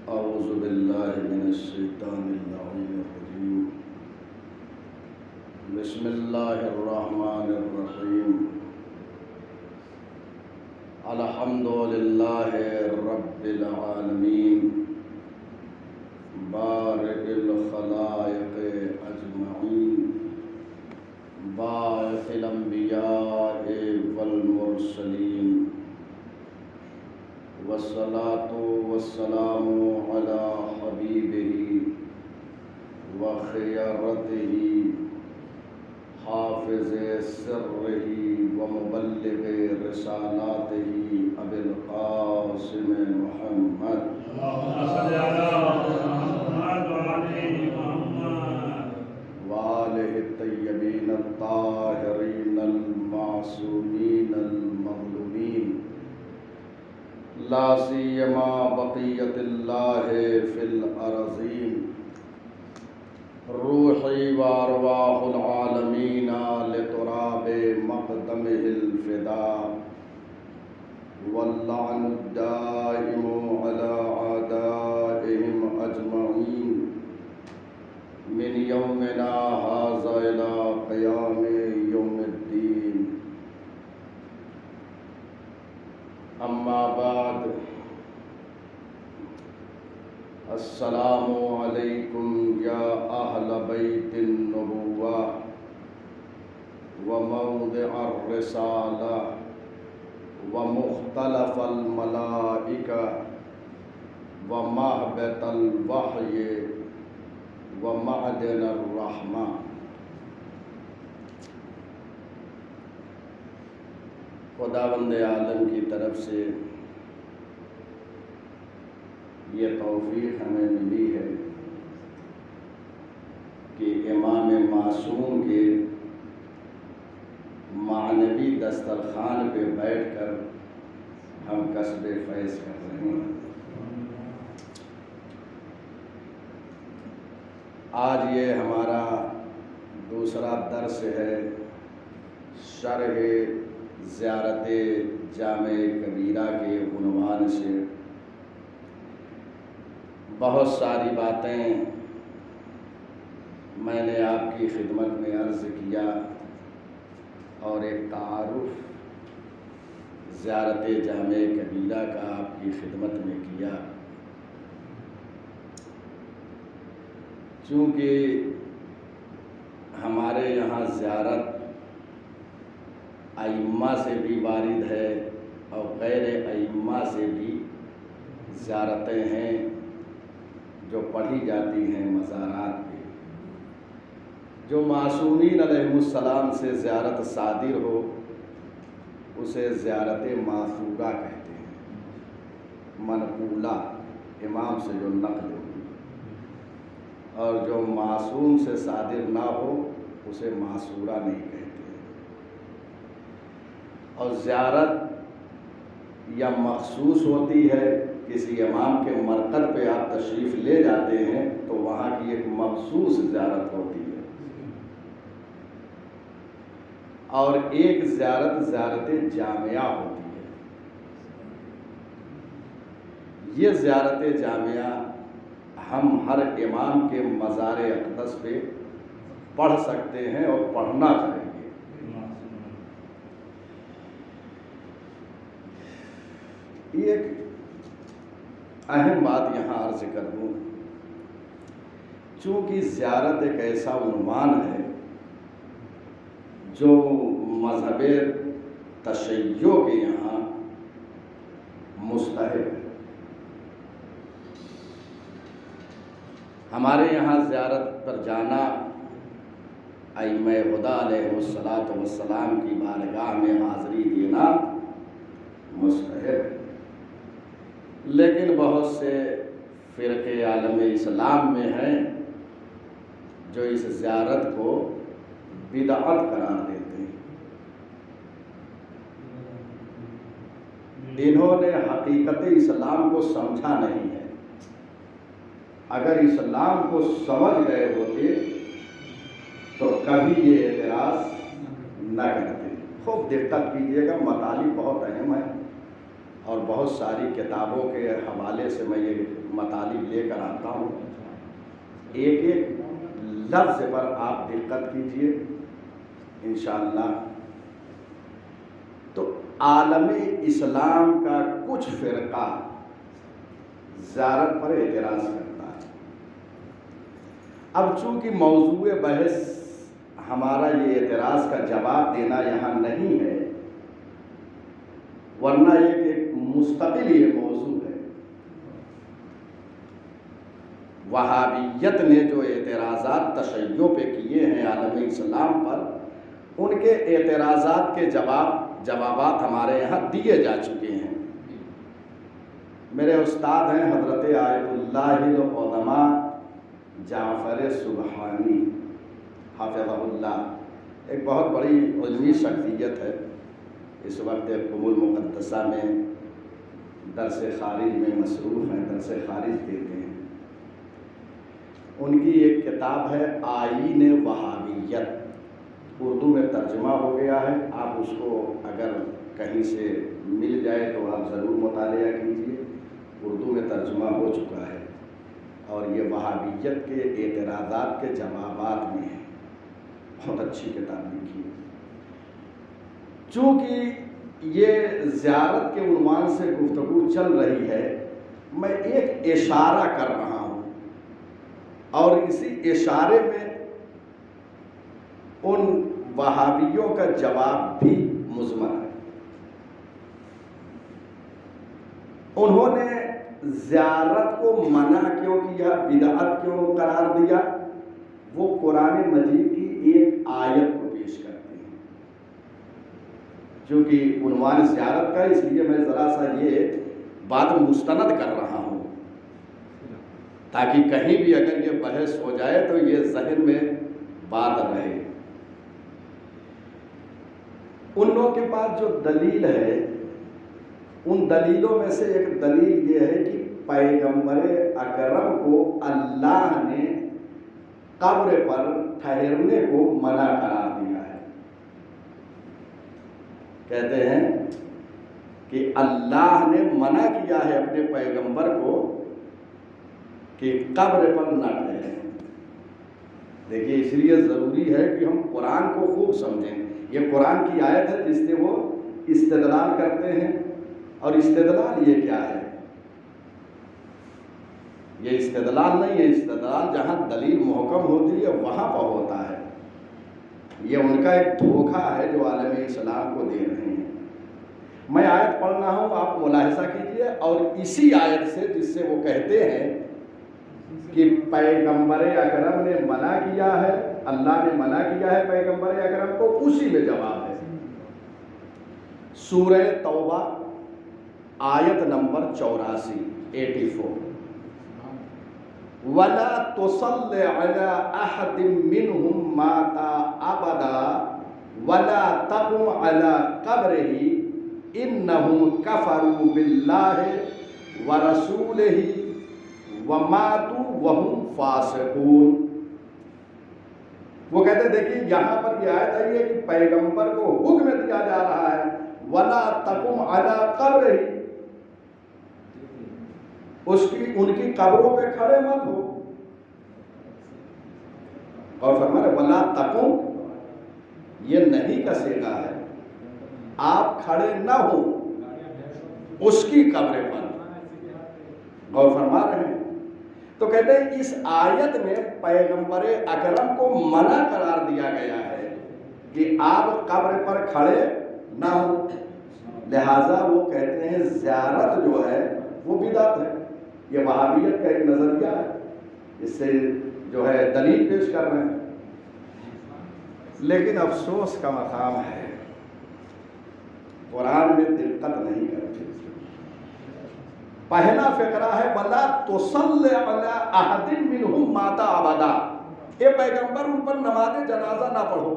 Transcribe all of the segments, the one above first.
أعوذ بالله من الشيطان اللعين الرجيم. بسم الله الرحمن الرحيم. الحمد لله رب العالمين بارئ الخلائق أجمعين باعث الأنبياء والمرسلين والصلاة والسلام على حبيبه وخيرته حافظ سره ومبلغ رسالاته أبي القاسم محمد اللهم صل على محمد وعلى محمد وآله الطيبين الطاهرين المعصومين المظلومين لا سيما بقية الله في الأرضين روحي وأرواح العالمين لتراب مقدمه الفداء واللعن الدائم على أعدائهم أجمعين من يومنا هذا إلى قيام يوم الدين. اما بعد، السلام علیکم یا اہل بیت النبوہ وموضع الرسالہ ومختلف الملائکہ ومہبط الوحی ومعدن الرحمہ. خداوند عالم کی طرف سے یہ توفیق ہمیں ملی ہے کہ امام معصوم کے معنوی دسترخوان پہ بیٹھ کر ہم کسب فیض کر رہے ہیں. آج یہ ہمارا دوسرا درس ہے شرح زیارت جامع کبیرہ کے عنوان سے. بہت ساری باتیں میں نے آپ کی خدمت میں عرض کیا اور ایک تعارف زیارت جامع کبیرہ کا آپ کی خدمت میں کیا. چونکہ ہمارے یہاں زیارت ائمہ سے بھی وارد ہے اور غیر ائمہ سے بھی زیارتیں ہیں جو پڑھی جاتی ہیں مزارات پہ. جو معصومین علیہ السلام سے زیارت صادر ہو اسے زیارت ماثورہ کہتے ہیں. منقولہ امام سے جو نقل ہو، اور جو معصوم سے صادر نہ ہو اسے معصورہ نہیں کہتے. اور زیارت یا مخصوص ہوتی ہے، کسی امام کے مرقد پہ آپ تشریف لے جاتے ہیں تو وہاں کی ایک مخصوص زیارت ہوتی ہے. اور ایک زیارت جامعہ ہوتی ہے. یہ زیارت جامعہ ہم ہر امام کے مزار اقدس پہ پڑھ سکتے ہیں اور پڑھنا چاہیے. ایک اہم بات یہاں عرض کر دوں، چونکہ زیارت ایک ایسا عنوان ہے جو مذہب تشیع کے یہاں مستحب ہے. ہمارے یہاں زیارت پر جانا ائمہ خدا علیہ السلام کی بارگاہ میں حاضری دینا مستحب ہے. لیکن بہت سے فرقے عالم اسلام میں ہیں جو اس زیارت کو بدعت قرار دیتے ہیں. انہوں نے حقیقت اسلام کو سمجھا نہیں ہے. اگر اسلام کو سمجھ گئے ہوتے تو کبھی یہ اعتراض نہ کرتے. خوب دقت کیجیے گا، مطالب بہت اہم ہے اور بہت ساری کتابوں کے حوالے سے میں یہ مطالب لے کر آتا ہوں. ایک ایک لفظ پر آپ دقت کیجئے انشاءاللہ. تو عالم اسلام کا کچھ فرقہ زیارت پر اعتراض کرتا ہے. اب چونکہ موضوع بحث ہمارا یہ اعتراض کا جواب دینا یہاں نہیں ہے، ورنہ ایک مستقل یہ موضوع ہے. وہابیت نے جو اعتراضات تشیع پہ کیے ہیں عالم اسلام پر، ان کے اعتراضات کے جوابات ہمارے یہاں دیے جا چکے ہیں. میرے استاد ہیں حضرت آیت اللہ العظماء جعفر سبحانی حافظہ اللہ، ایک بہت بڑی علمی شخصیت ہے. اس وقت قم المقدسہ میں درس خارج میں مصروف ہیں، درس خارج دیتے ہیں. ان کی ایک کتاب ہے آئین وہابیت، اردو میں ترجمہ ہو گیا ہے. آپ اس کو اگر کہیں سے مل جائے تو آپ ضرور مطالعہ کیجیے. اردو میں ترجمہ ہو چکا ہے اور یہ وہابیت کے اعتراضات کے جوابات میں ہے. بہت اچھی کتاب لکھی. چونکہ یہ زیارت کے عنوان سے گفتگو چل رہی ہے، میں ایک اشارہ کر رہا ہوں اور اسی اشارے میں ان وہابیوں کا جواب بھی مضمر ہے. انہوں نے زیارت کو منع کیوں کیا، بدعت کیوں قرار دیا؟ وہ قرآن مجید کی ایک آیت کو پیش کرتے ہیں. چونکہ عنوان زیارت کا، اس لیے میں ذرا سا یہ بات مستند کر رہا ہوں تاکہ کہیں بھی اگر یہ بحث ہو جائے تو یہ ذہن میں بات رہے. ان لوگوں کے پاس جو دلیل ہے، ان دلیلوں میں سے ایک دلیل یہ ہے کہ پیغمبر اکرم کو اللہ نے قبر پر ٹھہرنے کو منع قرار دیا ہے. کہتے ہیں کہ اللہ نے منع کیا ہے اپنے پیغمبر کو کہ قبر پر نہ ٹھہریں. دیکھیے، اس لیے ضروری ہے کہ ہم قرآن کو خوب سمجھیں. یہ قرآن کی آیت ہے جس سے وہ استدلال کرتے ہیں. اور استدلال یہ کیا ہے؟ یہ استدلال نہیں ہے. استدلال جہاں دلیل محکم ہوتی ہے وہاں پر ہوتا ہے. یہ ان کا ایک دھوکہ ہے جو عالم اسلام کو دے رہے ہیں. میں آیت پڑھ رہا ہوں، آپ ملاحظہ کیجئے. اور اسی آیت سے جس سے وہ کہتے ہیں کہ پیغمبر اکرم نے منع کیا ہے، اللہ نے منع کیا ہے پیغمبر اکرم کو، اسی میں جواب ہے. سورہ توبہ آیت نمبر 84 84. وَلَا تُصَلِّ عَلَىٰ أَحَدٍ مِّنْهُمْ مَاتَ أَبَدًا وَلَا تَقُمْ عَلَىٰ قَبْرِهِ إِنَّهُمْ كَفَرُوا بِاللَّهِ وَرَسُولِهِ وَمَاتُوا وَهُمْ فَاسِقُونَ. وہ کہتے ہیں دیکھیے یہاں پر یہ آیت ہے کہ پیغمبر کو حکم دیا جا رہا ہے وَلَا تَقُمْ عَلَىٰ قَبْرِهِ، ان کی قبروں پہ کھڑے مت ہو. اور فرمایا وَلَا تَقُمْ، یہ نہیں کا صیغہ ہے، آپ کھڑے نہ ہو اس کی قبر پر. غور فرما رہے ہیں. تو کہتے ہیں اس آیت میں پیغمبر اکرم کو منع قرار دیا گیا ہے کہ آپ قبر پر کھڑے نہ ہو. لہذا وہ کہتے ہیں زیارت جو ہے وہ بدعت ہے. یہ وہابیت کا ایک نظریہ ہے، اس سے جو ہے دلیل پیش کر رہے ہیں. لیکن افسوس کا مقام ہے قرآن میں دقت نہیں کرتے. پہلا فقرہ ہے وَلَا تُصَلِّ عَلَىٰ أَحَدٍ مِّنْهُمْ مَاتَ أَبَدًا، اے پیغمبر ان پر نماز جنازہ نہ پڑھو.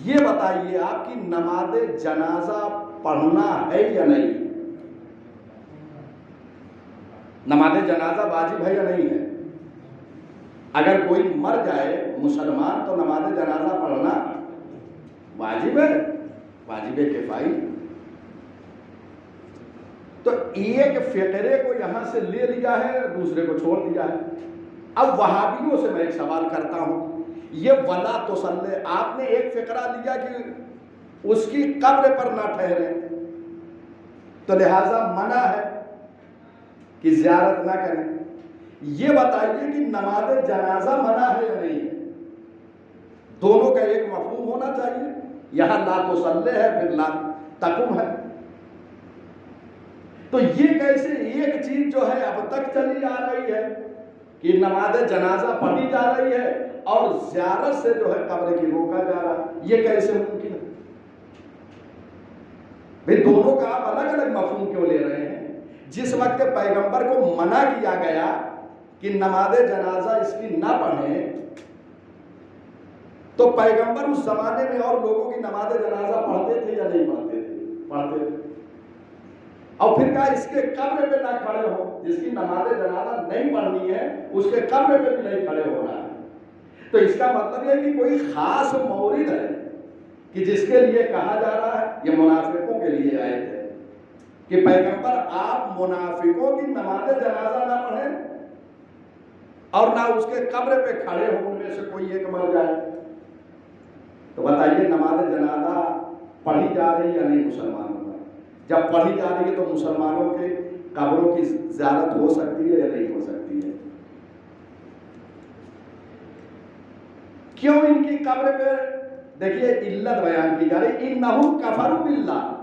یہ بتائیے آپ کی نماز جنازہ پڑھنا ہے یا نہیں؟ نماز جنازہ واجب ہے یا نہیں ہے؟ اگر کوئی مر جائے مسلمان تو نماز جنازہ پڑھنا واجب ہے، واجب کفائی. تو ایک فقرے کو یہاں سے لے لیا ہے، دوسرے کو چھوڑ دیا ہے۔ اب وہابیوں سے میں ایک سوال کرتا ہوں، یہ ولا تصلی، آپ نے ایک فقرہ لیا کہ اس کی قبر پر نہ ٹھہرے، تو لہذا منع ہے کہ زیارت نہ کریں۔ یہ بتائیے کہ نماز جنازہ منع ہے یا نہیں ہے؟ دونوں کا ایک مفہوم ہونا چاہیے۔ یہاں لا تصلی ہے، پھر لا تقم ہے، تو یہ کیسے ایک چیز جو ہے اب تک چلی آ رہی ہے کہ نماز جنازہ پڑھی جا رہی ہے اور زیارت سے جو ہے قبر کی روکا جا رہا ہے، یہ کیسے ممکن ہے؟ بھئی دونوں کا آپ الگ الگ مفہوم کیوں لے رہے ہیں؟ جس وقت پیغمبر کو منع کیا گیا کہ نماز جنازہ اس کی نہ پڑھیں، تو پیغمبر اس زمانے میں اور لوگوں کی نماز جنازہ پڑھتے تھے یا نہیں پڑھتے تھے؟ پڑھتے تھے۔ اور پھر کہا اس کے قبر پہ نہ کھڑے ہو، جس کی نماز جنازہ نہیں پڑھنی ہے اس کے قبر پہ بھی نہیں کھڑے ہونا ہے۔ تو اس کا مطلب یہ کہ کوئی خاص مورد ہے کہ جس کے لیے کہا جا رہا ہے، یہ منافقوں کے لیے آیت ہے کہ پیغمبر آپ منافقوں کی نماز جنازہ نہ پڑھیں اور نہ اس کے قبر پہ کھڑے ہوں، ان میں سے کوئی ایک مر جائے۔ تو بتائیے نماز جنازہ پڑھی جا رہی یا نہیں مسلمانوں پر؟ جب پڑھی جا رہی ہے تو مسلمانوں کے قبروں کی زیارت ہو سکتی ہے یا نہیں ہو سکتی ہے؟ کیوں ان کی قبر پہ دیکھیے علت بیان کی جا رہی، انہم کفروا باللہ۔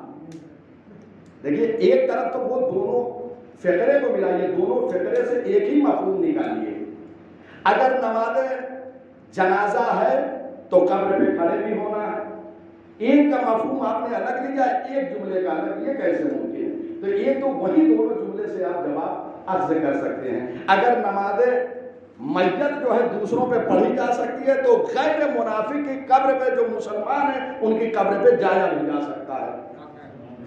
دیکھیے ایک طرف تو وہ دونوں فقرے کو ملائیے، دونوں فقرے سے ایک ہی مفہوم نکالیے۔ اگر نماز جنازہ ہے تو قبر پہ کھڑے بھی ہونا ہے، ایک کا مفہوم آپ نے الگ لیا، ایک جملے کا الگ، یہ کیسے ممکن ہے؟ تو یہ تو وہی دونوں جملے سے آپ جواب عرض کر سکتے ہیں۔ اگر نماز میت جو ہے دوسروں پہ پڑھی جا سکتی ہے تو غیر منافق کی قبر پہ جو مسلمان ہیں ان کی قبر پہ جایا بھی جا سکتا ہے۔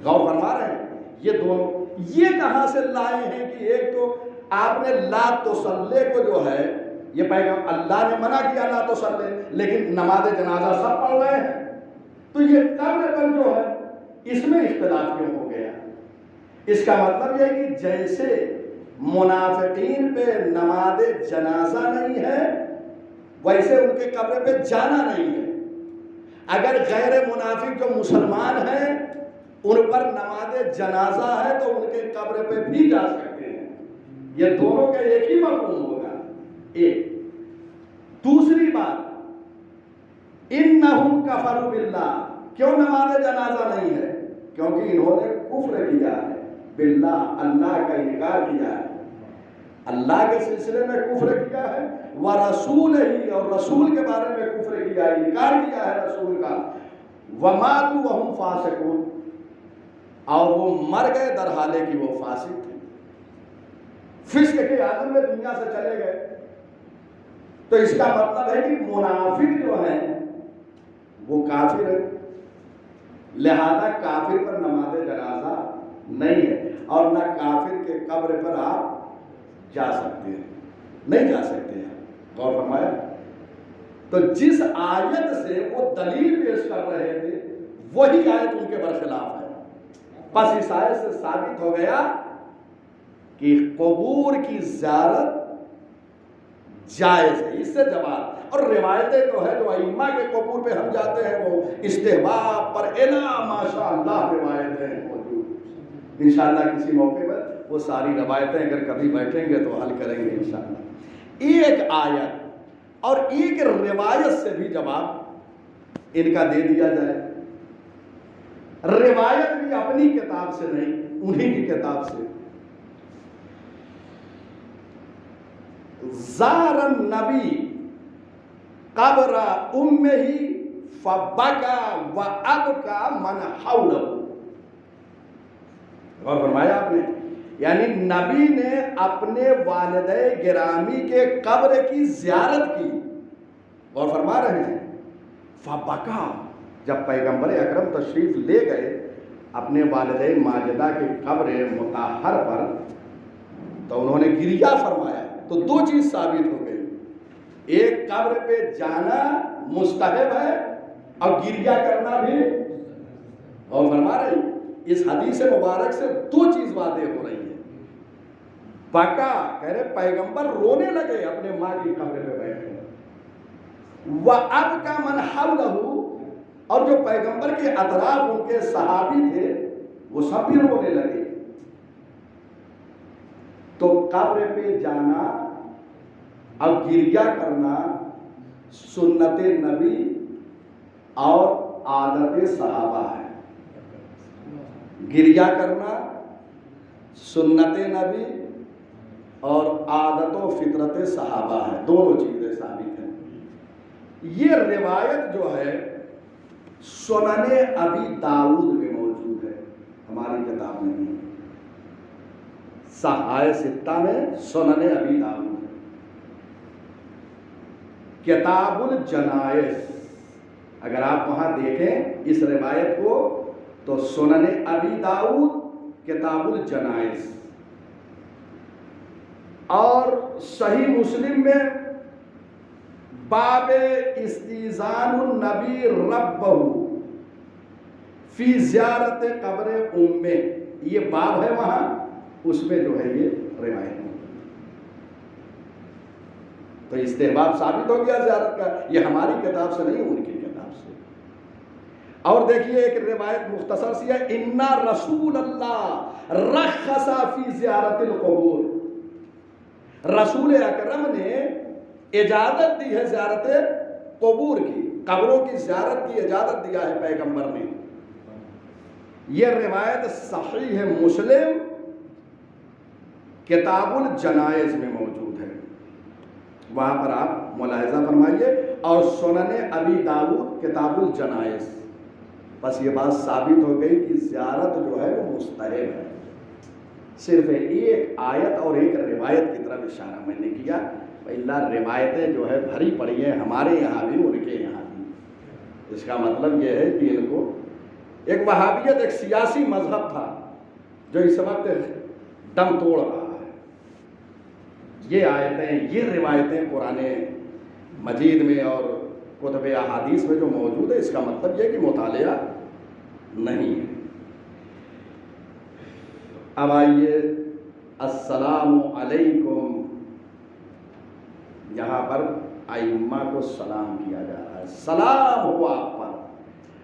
غور فرما رہے ہیں؟ یہ دونوں یہ کہاں سے لائے ہیں کہ ایک تو آپ نے لا تصلی کو جو ہے یہ پیغام اللہ نے منع کیا لا تصلی، لیکن نماز جنازہ سب پڑھ رہے ہیں، تو یہ قبر پر جو ہے اس میں اختلاف کیوں ہو گیا؟ اس کا مطلب یہ ہے کہ جیسے منافقین پہ نماز جنازہ نہیں ہے ویسے ان کے قبر پہ جانا نہیں ہے۔ اگر غیر منافق جو مسلمان ہیں ان پر نماز جنازہ ہے تو ان کے قبر پہ بھی جا سکتے ہیں۔ یہ دونوں کا ایک ہی مفہوم ہوگا۔ ایک دوسری بات، انہم کفروا باللہ، کیوں نماز جنازہ نہیں ہے؟ کیونکہ انہوں نے کفر کیا ہے باللہ، اللہ کا انکار کیا ہے، اللہ کے سلسلے میں کفر کیا ہے، ورسولہ، اور رسول کے بارے میں کفر کیا ہے، انکار کیا ہے رسول کا، وماتوا وہم فاسقون، اور وہ مر گئے در حالے کہ وہ فاسق تھے، فسق کے عالم میں دنیا سے چلے گئے۔ تو اس کا مطلب ہے کہ منافق جو ہیں وہ کافر ہے، لہذا کافر پر نماز جنازہ نہیں ہے، اور نہ کافر کے قبر پر آپ جا سکتے ہیں، نہیں جا سکتے ہیں۔ غور فرمایا؟ تو جس آیت سے وہ دلیل پیش کر رہے تھے وہی آیت ان کے برخلاف ہے۔ بس اس آیت سے ثابت ہو گیا کہ قبور کی زیارت جائز ہے، اس سے جواب۔ اور روایتیں تو ہے جو ائمہ کے قبور پہ ہم جاتے ہیں وہ استحباب پر الا ماشاءاللہ روایتیں موجود، انشاءاللہ کسی موقع پر وہ ساری روایتیں اگر کبھی بیٹھیں گے تو حل کریں گے انشاءاللہ۔ ایک آیت اور ایک روایت سے بھی جواب ان کا دے دیا جائے۔ روایت بھی اپنی کتاب سے نہیں، انہی کی کتاب سے۔ زار النبی قبر امہ فبکا وابکا من حولہ۔ غور فرمایا آپ نے؟ یعنی نبی نے اپنے والدہ گرامی کے قبر کی زیارت کی، غور فرما رہے ہیں؟ فبکا، جب پیغمبر اکرم تشریف لے گئے اپنے والدہ ماجدہ کے قبر مطہر پر تو انہوں نے گریہ فرمایا۔ تو دو چیز ثابت ہو گئی، ایک قبر پہ جانا مستحب ہے اور گریہ کرنا بھی۔ اور فرما رہے اس حدیث مبارک سے دو چیز واضح باتیں ہو رہی ہیں. بکا کہہ رہے پیغمبر رونے لگے اپنے ماں کی قبر پہ بیٹھ کر. وَأَبْكَى مَنْ حَوْلَهُ, اور جو پیغمبر کے اطراف ان کے صحابی تھے وہ سب بھی رونے لگے. تو قبر پہ جانا اور گریہ کرنا سنت نبی اور عادت صحابہ ہے. گریہ کرنا سنت نبی اور عادت و فطرت صحابہ ہے, دونوں چیزیں ثابت ہیں. یہ روایت جو ہے سنن ابی داؤد میں موجود ہے, ہماری کتاب میں نہیں. صحائح ستہ میں سنن ابی داؤد, کتاب الجنائز, اگر آپ وہاں دیکھیں اس روایت کو تو سنن ابی داؤد کتاب الجنائز, اور صحیح مسلم میں باب استئذان النبی ربہ فی زیارت قبر امہ, یہ باب ہے وہاں, اس میں جو ہے یہ روایت ہے. تو استحباب ثابت ہو گیا زیارت کا, یہ ہماری کتاب سے نہیں ان کی کتاب سے. اور دیکھیے ایک روایت مختصر سی ہے, ان رسول اللہ رخص فی زیارت القبور, رسول اکرم نے اجازت دی ہے زیارت قبور کی, قبروں کی زیارت کی اجازت دیا ہے پیغمبر نے. یہ روایت صحیح ہے مسلم کتاب الجنائز میں موجود ہے, وہاں پر آپ ملاحظہ فرمائیے. اور سنن ابی داؤد کتاب الجنائز. بس یہ بات ثابت ہو گئی کہ زیارت جو ہے وہ مستحب ہے. صرف ایک آیت اور ایک روایت کی طرف اشارہ میں نے کیا, اللہ روایتیں جو ہے بھری پڑی ہیں ہمارے یہاں بھی ان کے یہاں بھی. اس کا مطلب یہ ہے کہ ان کو ایک وہابیت ایک سیاسی مذہب تھا جو اس وقت دم توڑ رہا ہے. یہ آیتیں یہ روایتیں قرآن مجید میں اور کتب احادیث میں جو موجود ہے, اس کا مطلب یہ کہ مطالعہ نہیں ہے. اب آئیے السلام علیکم, یہاں پر ائمہ کو سلام کیا جا رہا ہے, سلام ہو آپ پر.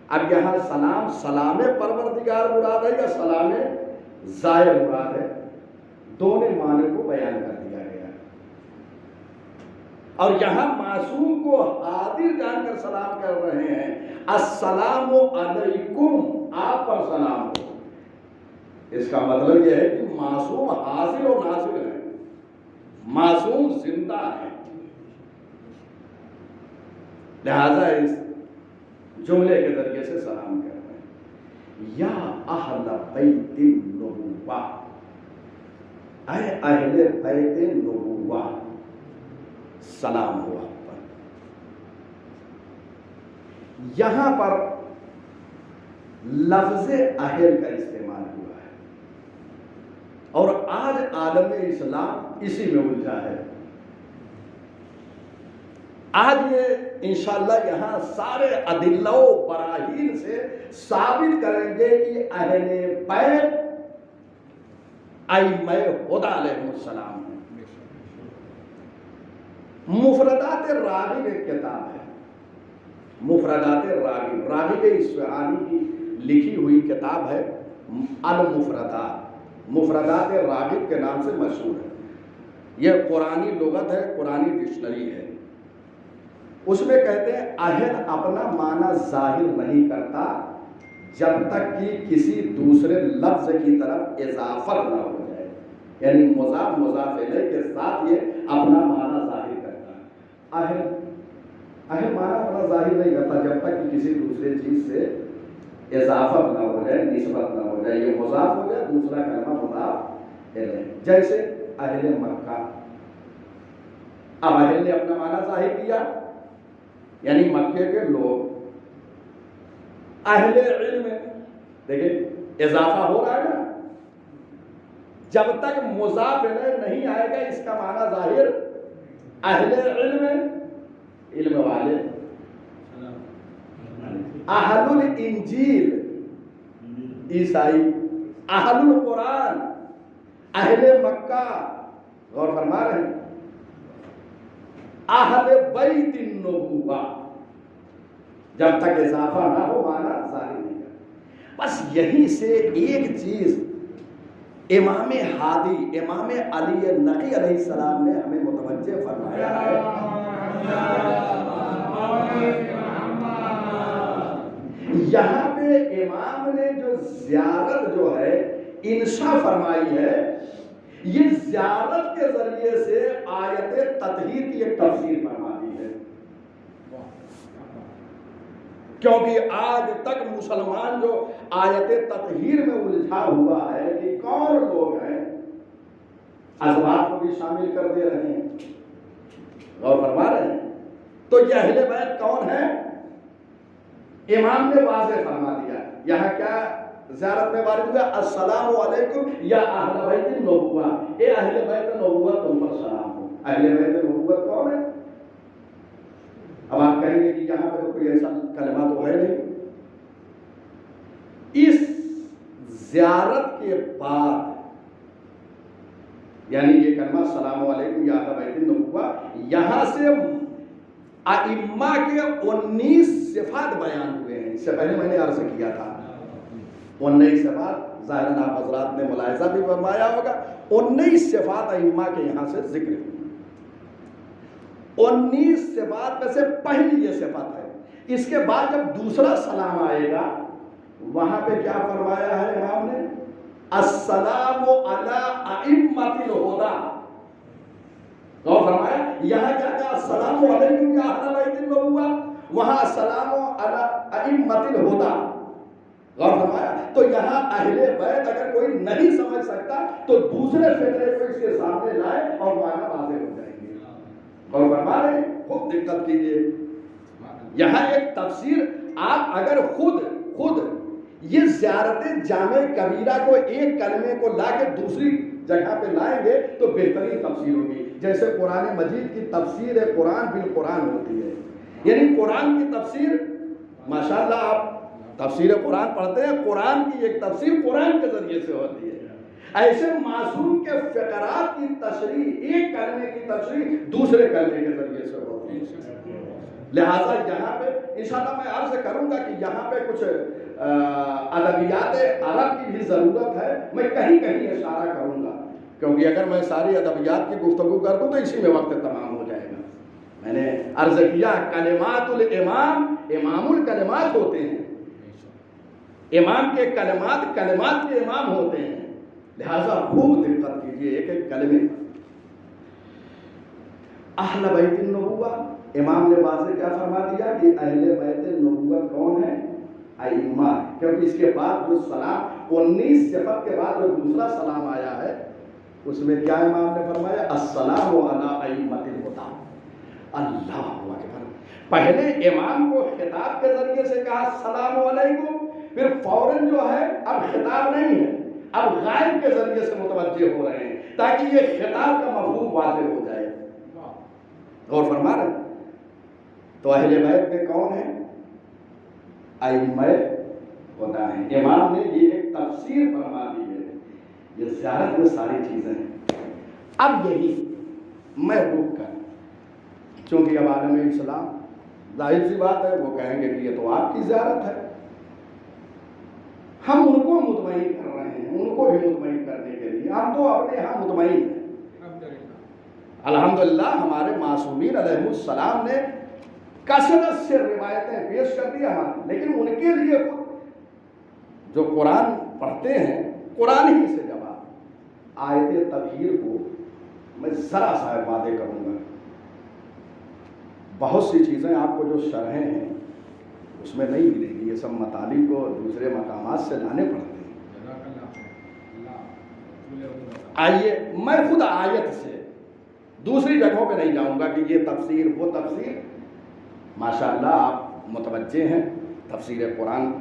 اب یہاں سلام سلام پروردگار مراد ہے یا سلام ظاہر مراد ہے, دونوں معنی کو بیان کر دیا گیا. اور یہاں معصوم کو حاضر جان کر سلام کر رہے ہیں, السلام علیکم, آپ پر سلام ہو. اس کا مطلب یہ ہے کہ معصوم حاضر و ناظر ہے, معصوم زندہ ہے. لہذا اس جملے کے ذریعے سے سلام کر رہے ہیں, یا اہل بیت النبوہ, اے اہل بیت النبوہ, سلام ہو آپ پر. یہاں پر لفظ اہل کا استعمال ہوا ہے, اور آج عالم اسلام اسی میں الجھا ہے. آج یہ انشاءاللہ یہاں سارے ادلہ و براہین سے ثابت کریں گے کہ اہل بیت ائمہ ہدی علیہ السلام ہیں. مفردات راغب ایک کتاب ہے, مفردات راغب, راغب اصفہانی کی لکھی ہوئی کتاب ہے المفردات, مفردات راغب کے نام سے مشہور ہے. یہ قرآنی لغت ہے, قرآنی ڈکشنری ہے. اس میں کہتے ہیں اہل اپنا معنی ظاہر نہیں کرتا جب تک کہ کسی دوسرے لفظ کی طرف اضافت نہ ہو جائے, یعنی مضاف مضاف الیہ کے ساتھ یہ اپنا معنی ظاہر کرتا ہے. اہل معنی اپنا ظاہر نہیں کرتا جب تک کہ کسی دوسرے چیز سے اضافت نہ ہو جائے, نسبت نہ ہو جائے. یہ مضاف ہو جائے, دوسرا کلمہ مضاف الیہ, جیسے اہل مکہ. اب اہل نے اپنا معنی ظاہر کیا یعنی مکے کے لوگ. اہل علم, دیکھیں اضافہ ہو رہا ہے نا, جب تک مضاف الیہ نہیں آئے گا اس کا معنی ظاہر اہل علم, علم والے. اہل الانجیل عیسائی, اہل القرآن اہل مکہ غور فرما رہے ہیں، اہل بیت النبوہ، جب تک اضافہ نہ ہو مانا ظاہر نہیں ہے۔ بس یہیں سے ایک چیز امام ہادی امام علی نقی علیہ السلام نے ہمیں متوجہ فرمایا ہے، یہاں پہ امام نے جو زیارت جو ہے انشاء فرمائی ہے، یہ زیارت کے ذریعے سے آیت تطہیر کی ایک تفسیر فرما دی ہے، کیونکہ آج تک مسلمان جو آیت تطہیر میں الجھا ہوا ہے کہ کون لوگ ہیں، ازواج کو بھی شامل کر دے رہے ہیں، غور فرما رہے ہیں، تو یہ اہل بیت کون ہے؟ امام نے واضح فرما دیا، یہاں کیا زیارت میں وارد ہوا، السلام علیکم یا اہل بیت النبوہ، اے اہل بیت النبوہ تم پر سلام ہو۔ اہل بیت النبوہ کون ہے؟ اب آپ کہیں گے کہ یہاں پہ تو کوئی ایسا کلمہ تو ہے نہیں۔ اس زیارت کے بعد یعنی یہ کلمہ السلام علیکم یا اہل بیت النبوہ، یہاں سے ائمہ کے 19 صفات بیان ہوئے ہیں۔ اس سے پہلے میں نے عرض کیا تھا 19 صفات، ظاہراً آپ حضرات نے ملاحظہ بھی فرمایا ہوگا، 19 صفات ائمہ کے یہاں سے ذکر ہوئی۔ 19 صفات میں سے پہلی یہ صفت ہے۔ اس کے بعد جب دوسرا سلام آئے گا وہاں پہ کیا فرمایا ہے امام نے؟ السلام علی ائمۃ الہدی، غور فرمایا، یہاں کیا کہا؟ السلام علیکم یا اہل بیت النبوہ، وہاں السلام علی ائمۃ الہدی، غور فرمایا۔ تو یہاں اہل بیت اگر کوئی نہیں سمجھ سکتا تو دوسرے فقرے کو اس کے سامنے لائے اور معنی واضح ہو جائیں گے، غور فرما رہے ہیں، خوب دقت کیجیے۔ یہاں ایک تفسیر، آپ اگر خود یہ زیارت جامع کبیرہ کو ایک کلمے کو لا کے دوسری جگہ پہ لائیں گے تو بہترین تفسیر ہوگی، جیسے قرآن مجید کی تفسیر قرآن بالقرآن ہوتی ہے، یعنی قرآن کی تفسیر، ماشاءاللہ آپ تفسیر قرآن پڑھتے ہیں، قرآن کی ایک تفسیر قرآن کے ذریعے سے ہوتی ہے، ایسے معصوم کے فقرات کی تشریح، ایک کلمے کی تشریح دوسرے کلمے کے ذریعے سے ہوتی ہے۔ لہٰذا یہاں پہ انشاءاللہ میں عرض کروں گا کہ یہاں پہ کچھ ادبیات عرب کی بھی ضرورت ہے، میں کہیں کہیں اشارہ کروں گا، کیونکہ اگر میں ساری ادبیات کی گفتگو کر دوں تو اسی میں وقت تمام ہو جائے گا۔ میں نے عرض کیا کلمات الامام امام الکلمات ہوتے ہیں، امام کے کلمات کلمات کے امام ہوتے ہیں، لہذا خوب دقت کیجیے ایک ایک کلمے پر۔ اہل بیت النبوہ، امام نے واضح کیا فرما دیا کہ اہل بیت النبوہ کون ہے؟ ائمہ، کیونکہ اس کے بعد جو سلام 19 صفت کے بعد جو دوسرا سلام آیا ہے اس میں کیا امام نے فرمایا؟ السلام علی ائمۃ الہدی، اللہ اکبر۔ پہلے امام کو خطاب کے ذریعے سے کہا السلام علیکم، پھر فوراً جو ہے اب خطاب نہیں ہے، اب غائب کے ذریعے سے متوجہ ہو رہے ہیں تاکہ یہ خطاب کا مفہوم واضح ہو جائے، غور فرما رہے ہیں۔ تو اہل بیت میں کون ہے؟ ائمہ ہوتا ہے۔ امام نے یہ ایک تفسیر فرما دی ہے، یہ زیارت میں ساری چیزیں ہیں۔ اب یہی میں رک کر، چونکہ اب عالم اسلام ظاہر سی بات ہے وہ کہیں گے کہ یہ تو آپ کی زیارت ہے، ہم ان کو مطمئن کر رہے ہیں، ان کو بھی مطمئن کرنے کے لیے ہم تو اپنے یہاں مطمئن ہیں۔ الحمدللہ ہمارے معصومین علیہ السلام نے کثرت سے روایتیں پیش کر دی ہمارے، لیکن ان کے لیے جو قرآن پڑھتے ہیں قرآن ہی سے جواب۔ آیت تطہیر کو میں ذرا سا وعدے کروں گا، بہت سی چیزیں آپ کو جو شرحیں ہیں اس میں نہیں ملے گی، یہ سب مطالب کو دوسرے مقامات سے لانے پڑتے ہیں۔ آئیے میں خود آیت سے دوسری جگہوں پہ نہیں جاؤں گا کہ یہ تفسیر وہ تفسیر، ماشاءاللہ آپ متوجہ ہیں، تفسیر قرآن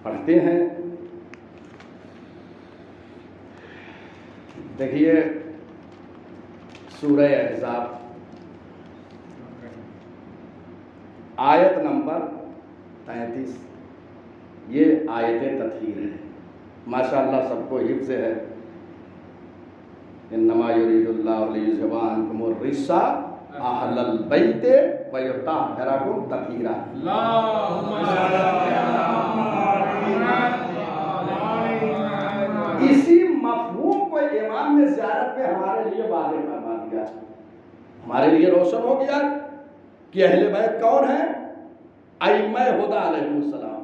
پڑھتے ہیں۔ دیکھیے سورہ احزاب آیت نمبر 33، یہ آیت تطہیر ہے، ماشاءاللہ سب کو حفظ ہے۔ انما یرید اللہ لیذھب عنکم الرجس اہل البیت ویطہرکم تطہیرا۔ اللہم صل علی محمد۔ اسی مفہوم کو امام نے زیارت میں ہمارے لیے واضح فرما دیا، ہمارے لیے روشن ہو گیا کہ اہل بیت کون ہیں؟ ائمہ ہدی علیہ السلام۔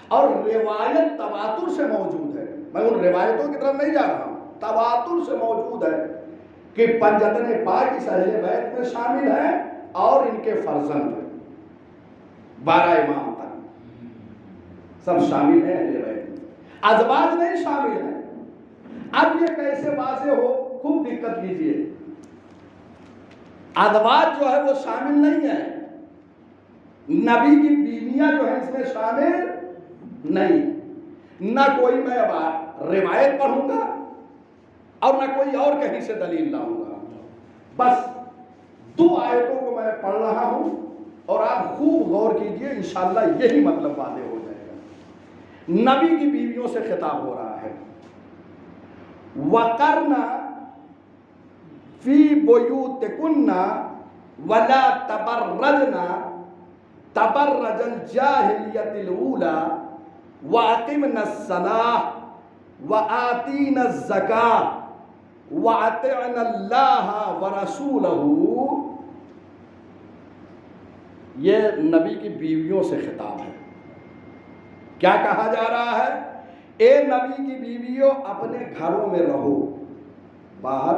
اور روایت تواتر سے موجود ہے، میں ان روایتوں کی طرف نہیں جا رہا ہوں، تواتر سے موجود ہے کہ پنجتن پاک اس اہل بیت میں شامل ہیں اور ان کے فرزند 12 امام تک سب شامل ہیں اہل بیت میں، ازواج نہیں شامل ہیں۔ اب یہ کیسے واضح ہو، خوب دقت کیجئے، ازواج جو ہے وہ شامل نہیں ہے، نبی کی بیویاں جو ہیں اس میں شامل نہیں، نہ کوئی میں اب روایت پڑھوں گا اور نہ کوئی اور کہیں سے دلیل لاؤں گا، بس 2 آیتوں کو میں پڑھ رہا ہوں اور آپ خوب غور کیجئے، انشاءاللہ یہی مطلب واضح ہو جائے گا۔ نبی کی بیویوں سے خطاب ہو رہا ہے، وَقَرْنَ فِي بُيُوتِكُنَّ وَلَا تَبَرَّجْنَ تَبَرَّجَ الْجَاهِلِيَّةِ الْأُولَى وَأَقِمْنَ الصَّلَاةَ وَآتِينَ الزَّكَاةَ وَأَطِعْنَ اللَّهَ وَرَسُولَهُ۔ یہ نبی کی بیویوں سے خطاب ہے۔ کیا کہا جا رہا ہے؟ اے نبی کی بیویوں، اپنے گھروں میں رہو، باہر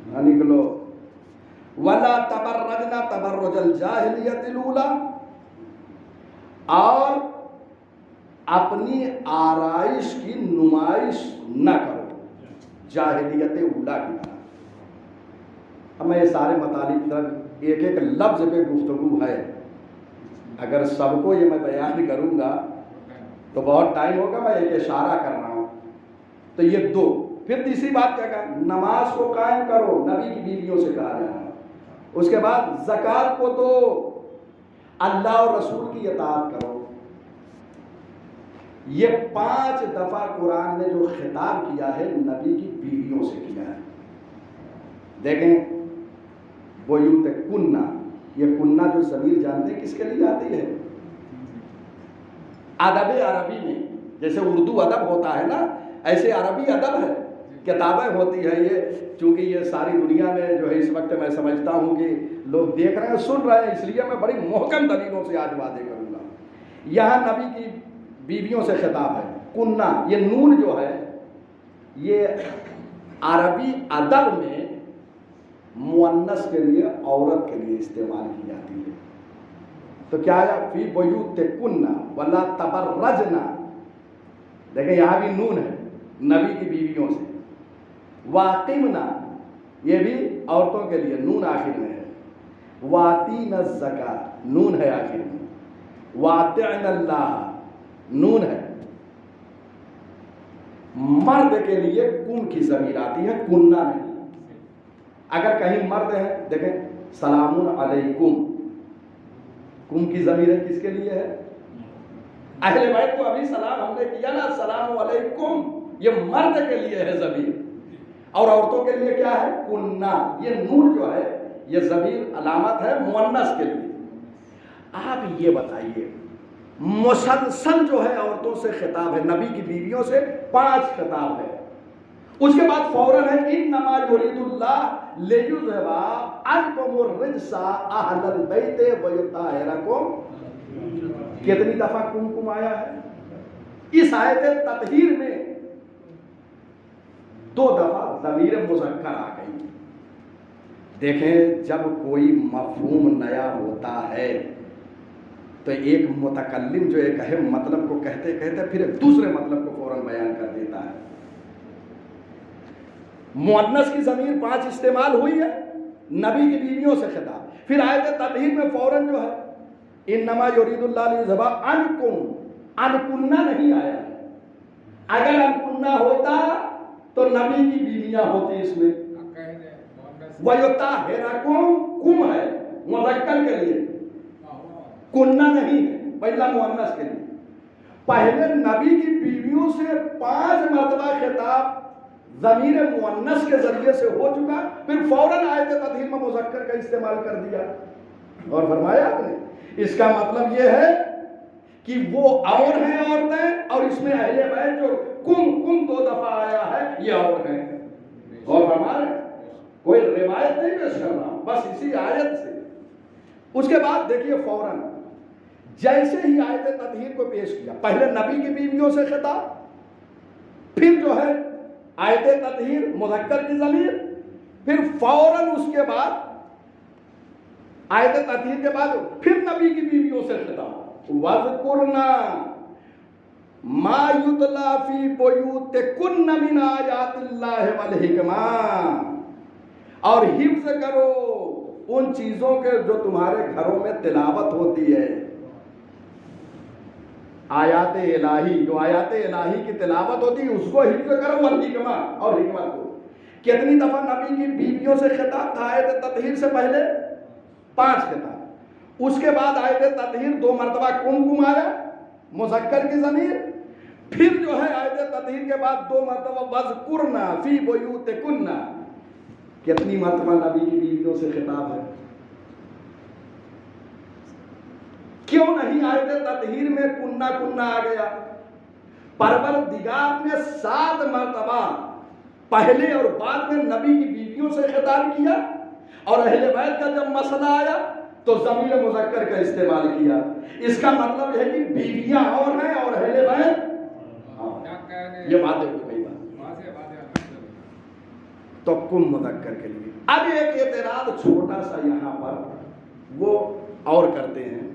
نہ نکلو۔ وَلَا تَبَرَّجْنَ تَبَرُّجَ الْجَاهِلِيَّةِ الْأُولَى، اور اپنی آرائش کی نمائش نہ کرو جاہلیت اولا کی طرح۔ اب میں یہ سارے مطالب تک ایک ایک لفظ پہ گفتگو ہے، اگر سب کو یہ میں بیان کروں گا تو بہت ٹائم ہوگا، میں ایک اشارہ کر رہا ہوں۔ تو یہ 2، پھر تیسری بات کیا کہا؟ نماز کو قائم کرو، نبی کی بیویوں سے کہا جا رہا ہے۔ اس کے بعد زکوٰۃ کو دو، اللہ اور رسول کی اطاعت کرو۔ یہ 5 دفعہ قرآن نے جو خطاب کیا ہے نبی کی بیویوں سے کیا ہے۔ دیکھیں، بیوتکنہ، یہ کنہ جو ضمیر جانتے ہیں کس کے لیے آتی ہے؟ ادب عربی میں جیسے اردو ادب ہوتا ہے نا، ایسے عربی ادب ہے، کتابیں ہوتی ہیں۔ یہ چونکہ یہ ساری دنیا میں جو ہے اس وقت میں سمجھتا ہوں کہ لوگ دیکھ رہے ہیں، سن رہے ہیں، اس لیے میں بڑی محکم دلیلوں سے آج واضح کروں گا۔ یہاں نبی کی بیویوں سے خطاب ہے۔ کنہ، یہ نون جو ہے یہ عربی ادب میں مؤنث کے لیے، عورت کے لیے استعمال کی جاتی ہے۔ تو کیا ہے؟ فی بیوتکنہ ولا تبرجنا، دیکھیں یہاں بھی نون ہے، نبی کی بیویوں سے۔ واقمنا، یہ بھی عورتوں کے لیے، نون آخر میں ہے۔ واتین الزکاۃ، نون ہے آخر میں۔ واطعن اللہ، نون ہے۔ مرد کے لیے کن کی ضمیر آتی ہے، کنہ نہیں۔ اگر کہیں مرد ہے، دیکھیں سلام علیکم، کم کی ضمیر ہے، کس کے لیے ہے؟ اہل بیت کو ابھی سلام ہم نے کیا نا، السلام علیکم، یہ مرد کے لیے ہے ضمیر، اور عورتوں کے لیے کیا ہے؟ کنہ۔ یہ نون جو ہے یہ ضمیر علامت ہے مؤنث کے لیے۔ آپ یہ بتائیے، مسلسل جو ہے عورتوں سے خطاب ہے، نبی کی بیویوں سے 5 خطاب ہے، اس کے بعد فوراً ہے انما یرید اللہ لیذھب عنکم الرجس اہل البیت ویطہرکم۔ کتنی دفعہ کم آیا ہے؟ اس آیت تطہیر میں 2 دفعہ ضمیر مذکر آ گئی۔ دیکھیں، جب کوئی مفہوم نیا ہوتا ہے تو ایک متکلم جو ایک اہم مطلب کو کہتے کہتے پھر ایک دوسرے مطلب کو فوراً بیان کر دیتا ہے۔ مؤنث کی ضمیر 5 استعمال ہوئی ہے، نبی کی بیویوں سے خطاب۔ پھر آیت تطہیر میں فوراً جو ہے انما یرید اللہ لیذھب عنکم، عنکنہ نہیں آیا ہے۔ اگر عنکنہ ہوتا تو نبی کی بیویاں ہوتی اس میں۔ ویطہرکم، کم ہے مذکر کے لیے، کنہ نہیں ہے، پہلا مؤنث کے لیے۔ پہلے نبی کی بیویوں سے 5 مرتبہ خطاب ضمیر مؤنث کے ذریعے سے ہو چکا، پھر فوراً آیت تطہیر میں مذکر کا استعمال کر دیا اور فرمایا آپ نے اس کا مطلب یہ ہے کہ وہ اور ہیں عورتیں، اور اس میں اہل بیت جو کم دو دفعہ آیا ہے یہ اور ہیں، اور ہمارے کوئی روایت نہیں پیش کر رہا ہوں، بس اسی آیت سے۔ اس کے بعد دیکھیے فوراً جیسے ہی آیت تطہیر کو پیش کیا، پہلے نبی کی بیویوں سے خطاب، پھر جو ہے آیت تطہیر مذکر کی ضمیر، پھر فوراً اس کے بعد آیت تطہیر کے بعد پھر نبی کی بیویوں سے خطاب، وَذْكُرْنَا مَا يُتْلَى فِي بُيُوتِكُنَّ مِنْ آیَاتِ اللَّهِ وَالْحِکْمَةِ، اور حفظ کرو ان چیزوں کے جو تمہارے گھروں میں تلاوت ہوتی ہے، آیات الہی، جو آیات الہی کی تلاوت ہوتی ہے اس کو حفظ کرو، والحکمہ، اور حکمت کو۔ کتنی دفعہ نبی کی بیویوں سے خطاب تھا آیت تطہیر سے پہلے؟ 5 خطاب۔ اس کے بعد آیت تطہیر 2 مرتبہ کم آیا مذکر کی ضمیر، پھر جو ہے آیت تطہیر کے بعد 2 مرتبہ وَذْكُرْنَا فِي بُيُوتِكُنَّ۔ کتنی مرتبہ نبی کی بیویوں سے خطاب ہے؟ کیوں نہیں آیت تطہیر میں کنہ آ گیا؟ پروردگار نے 7 مرتبہ پہلے اور بعد میں نبی کی بیویوں سے خطاب کیا، اور اہل بیت کا جب مسئلہ آیا تو ضمیر مذکر کا استعمال کیا۔ اس کا مطلب ہے کہ بیویاں اور ہیں اور اہل بیت، یہ باتیں ہو گئی بات تو کم مذکر کے لیے۔ اب ایک اعتراض چھوٹا سا یہاں پر وہ اور کرتے ہیں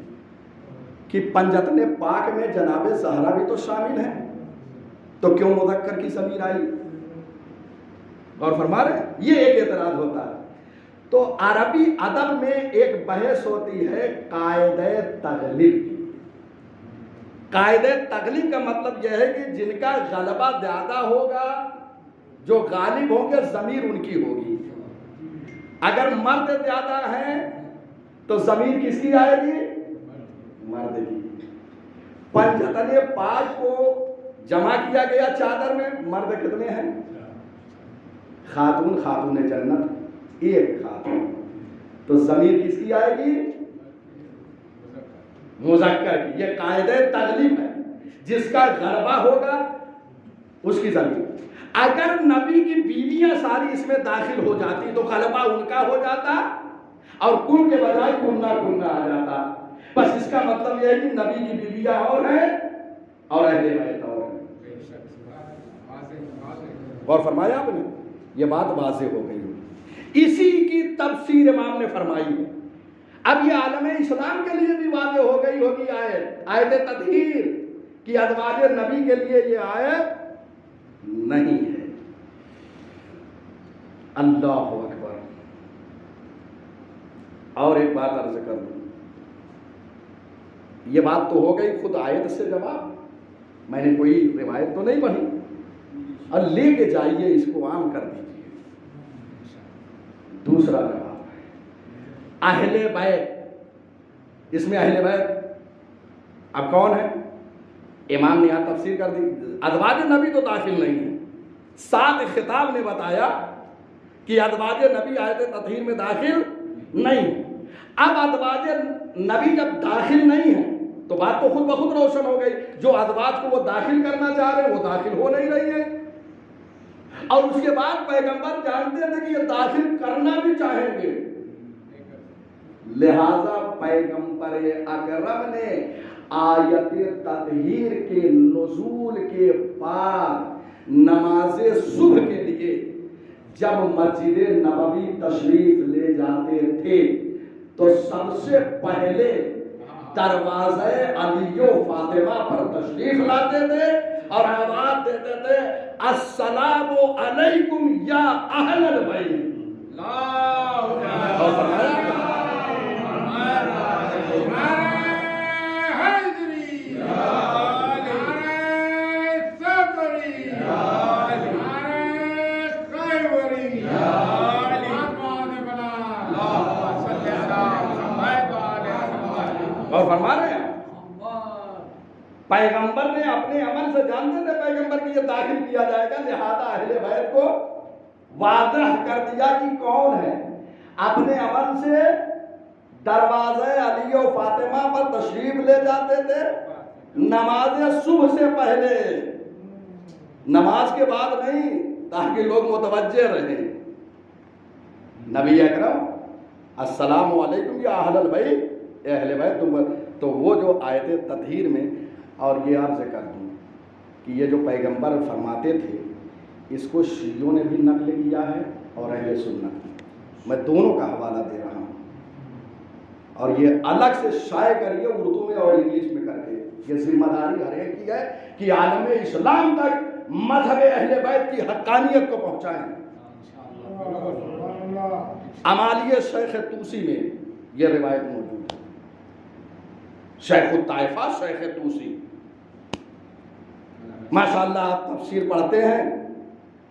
کہ پنجتن پاک میں جناب زہرا بھی تو شامل ہیں، تو کیوں مذکر کی ضمیر آئی؟ اور فرما رہے ہیں یہ ایک اعتراض ہوتا ہے۔ تو عربی ادب میں ایک بحث ہوتی ہے قاعدہ تغلیب کی۔ قاعدہ تغلیب کا مطلب یہ ہے کہ جن کا غلبہ زیادہ ہوگا، جو غالب ہوں گے، ضمیر ان کی ہوگی۔ اگر مرد زیادہ ہیں تو ضمیر کس کی آئے گی؟ مرد کی۔ پنجتن پاک کو جمع کیا گیا چادر میں، مرد کتنے ہیں؟ خاتون جنت 1 خاتون، تو ضمیر کس کی آئے گی؟ مذکر کی۔ یہ قاعدہ تغلیب ہے، جس کا غلبہ ہوگا اس کی ضمیر۔ اگر نبی کی بیویاں ساری اس میں داخل ہو جاتی تو غلبہ ان کا ہو جاتا، اور کن کے بجائے کنہ آ جاتا۔ بس اس کا مطلب یہ ہے کہ نبی کی بیویاں اور ہیں اور اہل بیت اور ہیں۔ اور فرمایا آپ نے، یہ بات واضح ہو گئی ہوگی۔ اسی کی تفسیر امام نے فرمائی ہے۔ اب یہ عالم اسلام کے لیے بھی واضح ہو گئی ہوگی آیت تطہیر کی ازواج نبی کے لیے یہ آیت نہیں ہے۔ اللہ اکبر۔ اور ایک بات عرض کر دوں، یہ بات تو ہو گئی خود آیت سے جواب، میں نے کوئی روایت تو نہیں پڑھی، اور لے کے جائیے اس کو عام کر دیجیے۔ دوسرا جواب ہے اہل بیت۔ اس میں اہل بیت اب کون ہے؟ امام نے یہاں تفسیر کر دی، ازواج نبی تو داخل نہیں ہے۔ 7 خطاب نے بتایا کہ ازواج نبی آیت تطہیر میں داخل نہیں۔ اب ازواج نبی جب داخل نہیں ہے تو بات تو خود بخود روشن ہو گئی، جو ازواج کو وہ داخل کرنا چاہ رہے ہیں وہ داخل ہو نہیں رہی ہے، اور اس کے بعد پیغمبر جانتے تھے کہ یہ داخل کرنا بھی چاہیں گے، لہذا پیغمبر اکرم نے آیت تطہیر کے نزول کے بعد نماز صبح کے لیے جب مسجد نبوی تشریف لے جاتے تھے تو سب سے پہلے دروازہ علی و فاطمہ پر تشریف لاتے تھے اور آواز دیتے تھے السلام علیکم یا اہل البیت۔ اور فرما رہے ہیں پیغمبر نے اپنے عمل سے جانتے تھے پیغمبر کی یہ داخل کیا جائے گا، لہذا اہل بیت کو واضح کر دیا کہ کون ہے. اپنے عمل سے دروازے علی و فاطمہ پر تشریف لے جاتے تھے نماز صبح سے پہلے، نماز کے بعد نہیں، تاکہ لوگ متوجہ رہیں. نبی اکرم السلام علیکم یا اہل البیت، اہل بیت تم. تو وہ جو آیت تطہیر میں، اور یہ عرض کر دوں کہ یہ جو پیغمبر فرماتے تھے اس کو شیعوں نے بھی نقل کیا ہے اور اہل سنت، میں دونوں کا حوالہ دے رہا ہوں. اور یہ الگ سے شائع کریے اردو میں اور انگلش میں کر کے، یہ ذمہ داری ہر ایک کی ہے کہ عالم اسلام تک مذہب اہل بیت کی حقانیت کو پہنچائیں. امالیہ شیخ طوسی میں یہ روایت موجود ہے. شیخ الطائفہ شیخ طوسی، ماشاءاللہ آپ تفسیر پڑھتے ہیں،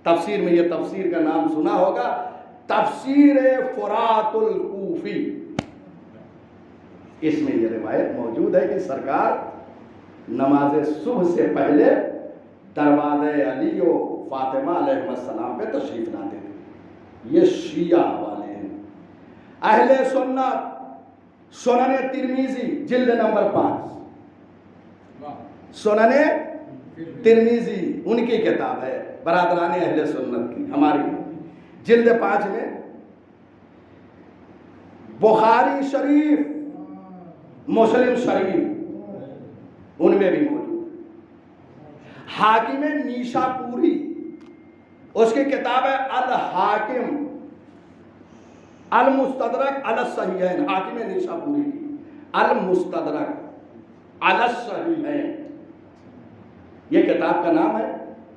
تفسیر میں یہ تفسیر کا نام سنا ہوگا، تفسیر فرات الکوفی. اس میں یہ روایت موجود ہے کہ سرکار نماز صبح سے پہلے دروازے علی و فاطمہ علیہ السلام پہ تشریف لاتے تھے. یہ شیعہ والے ہیں. اہل سنت سنن ترمذی جلد نمبر 5، سنن ترمذی ان کی کتاب ہے برادران اہل سنت کی، ہماری جلد 5 میں. بخاری شریف مسلم شریف ان میں بھی موجود ہے. حاکم نیشاپوری اس کی کتاب ہے الحاکم المستدرک علی الصحیحین، حاکم نیشاپوری کی المستدرک علی الصحیحین یہ کتاب کا نام ہے.